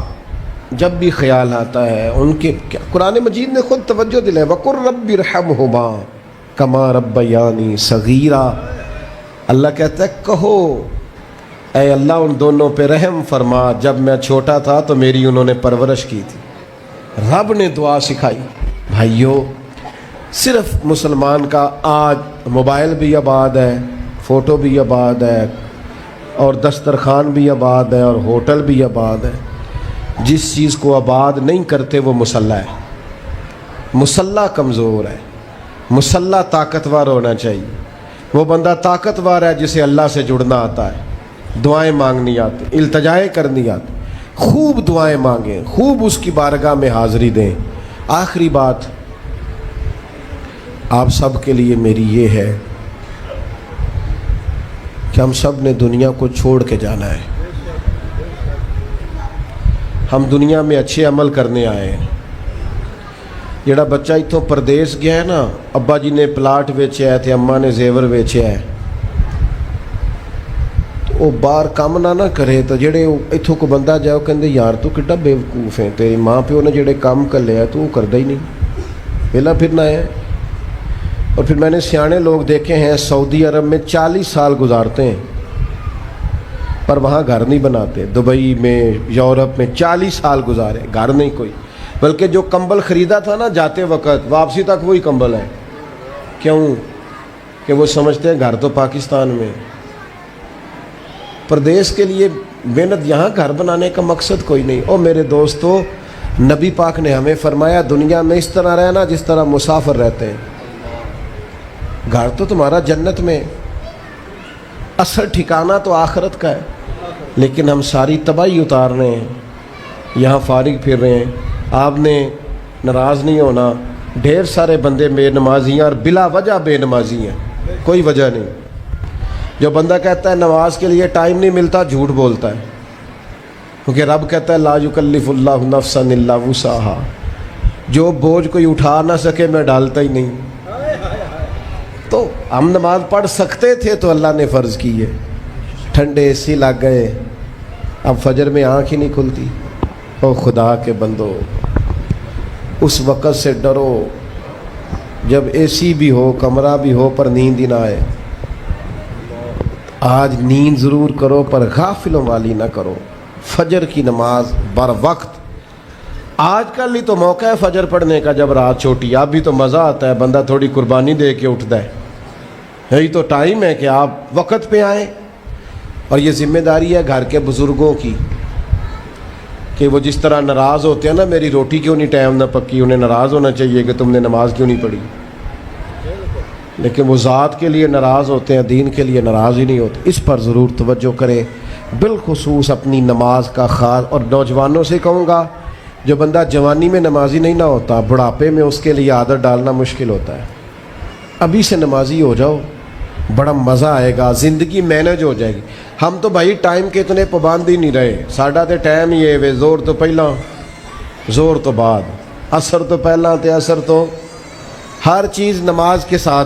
جب بھی خیال آتا ہے ان کے، قرآن مجید نے خود توجہ دلائی، وَقُلْ رَبِّ ارْحَمْهُمَا كَمَا رَبَّيَانِي صَغِيرًا۔ اللہ کہتا ہے کہو اے اللہ ان دونوں پہ رحم فرما، جب میں چھوٹا تھا تو میری انہوں نے پرورش کی تھی۔ رب نے دعا سکھائی۔ بھائیو صرف مسلمان کا آج موبائل بھی آباد ہے، فوٹو بھی آباد ہے، اور دسترخوان بھی آباد ہے، اور ہوٹل بھی آباد ہے۔ جس چیز کو آباد نہیں کرتے وہ مسلح ہے۔ مسلح کمزور ہے، مسلح طاقتور ہونا چاہیے۔ وہ بندہ طاقتور ہے جسے اللہ سے جڑنا آتا ہے، دعائیں مانگنی آتی، التجائیں کرنی آتی، خوب دعائیں مانگیں، خوب اس کی بارگاہ میں حاضری دیں۔ آخری بات آپ سب کے لیے میری یہ ہے کہ ہم سب نے دنیا کو چھوڑ کے جانا ہے۔ ہم دنیا میں اچھے عمل کرنے آئے ہیں۔ جڑا بچہ اتوں پردیس گیا ہے نا، ابا جی نے پلاٹ ویچیا ہے تے اماں نے زیور ویچیا ہے، تو وہ باہر کام نہ کرے، تو جڑے اتوں کو بندہ جائے وہ کہندے یار تو کڈا بیوقوف ہے، تیری ماں پیو نے جڑے کام کر لیا تو وہ کردا ہی نہیں، ویلا پھرنا ہے۔ اور پھر میں نے سیانے لوگ دیکھے ہیں سعودی عرب میں 40 سال گزارتے ہیں پر وہاں گھر نہیں بناتے. دبئی میں یورپ میں 40 سال گزارے, گھر نہیں کوئی, بلکہ جو کمبل خریدا تھا نا جاتے وقت واپسی تک وہی کمبل ہے. کیوں؟ کہ وہ سمجھتے ہیں گھر تو پاکستان میں. پردیس کے لیے محنت, یہاں گھر بنانے کا مقصد کوئی نہیں. او میرے دوستو, نبی پاک نے ہمیں فرمایا دنیا میں اس طرح رہنا جس طرح مسافر رہتے ہیں. گھر تو تمہارا جنت میں, اصل ٹھکانہ تو آخرت کا ہے. لیکن ہم ساری تباہی اتار رہے ہیں, یہاں فارغ پھر رہے ہیں. آپ نے ناراض نہیں ہونا, ڈھیر سارے بندے بے نمازی ہیں اور بلا وجہ بے نمازی ہیں, کوئی وجہ نہیں. جو بندہ کہتا ہے نماز کے لیے ٹائم نہیں ملتا, جھوٹ بولتا ہے, کیونکہ رب کہتا ہے لا یکلف اللہ نفسا الا وسعہا, جو بوجھ کوئی اٹھا نہ سکے میں ڈالتا ہی نہیں. تو ہم نماز پڑھ سکتے تھے تو اللہ نے فرض کی ہے. ٹھنڈے AC لگ گئے, اب فجر میں آنکھ ہی نہیں کھلتی. او خدا کے بندو, اس وقت سے ڈرو جب AC بھی ہو, کمرہ بھی ہو, پر نیند ہی نہ آئے. آج نیند ضرور کرو پر غافلوں والی نہ کرو. فجر کی نماز بر وقت. آج کل ہی تو موقع ہے فجر پڑھنے کا جب رات چھوٹی. اب بھی تو مزہ آتا ہے, بندہ تھوڑی قربانی دے کے اٹھتا ہے. یہی تو ٹائم ہے کہ آپ وقت پہ آئیں. اور یہ ذمہ داری ہے گھر کے بزرگوں کی کہ وہ جس طرح ناراض ہوتے ہیں نا, میری روٹی کیوں نہیں ٹائم نہ پکی, انہیں ناراض ہونا چاہیے کہ تم نے نماز کیوں نہیں پڑھی. لیکن وہ ذات کے لیے ناراض ہوتے ہیں, دین کے لیے ناراض ہی نہیں ہوتے. اس پر ضرور توجہ کریں, بالخصوص اپنی نماز کا خاص. اور نوجوانوں سے کہوں گا, جو بندہ جوانی میں نمازی نہیں نہ ہوتا, بڑھاپے میں اس کے لیے عادت ڈالنا مشکل ہوتا ہے. ابھی سے نمازی ہو جاؤ, بڑا مزہ آئے گا, زندگی مینج ہو جائے گی. ہم تو بھائی ٹائم کے اتنے پابند ہی نہیں رہے. ساڈا تے ٹائم ہی ہے وے, زور تو پہلا زور تو بعد, اثر تو پہلا تے اثر تو, ہر چیز نماز کے ساتھ.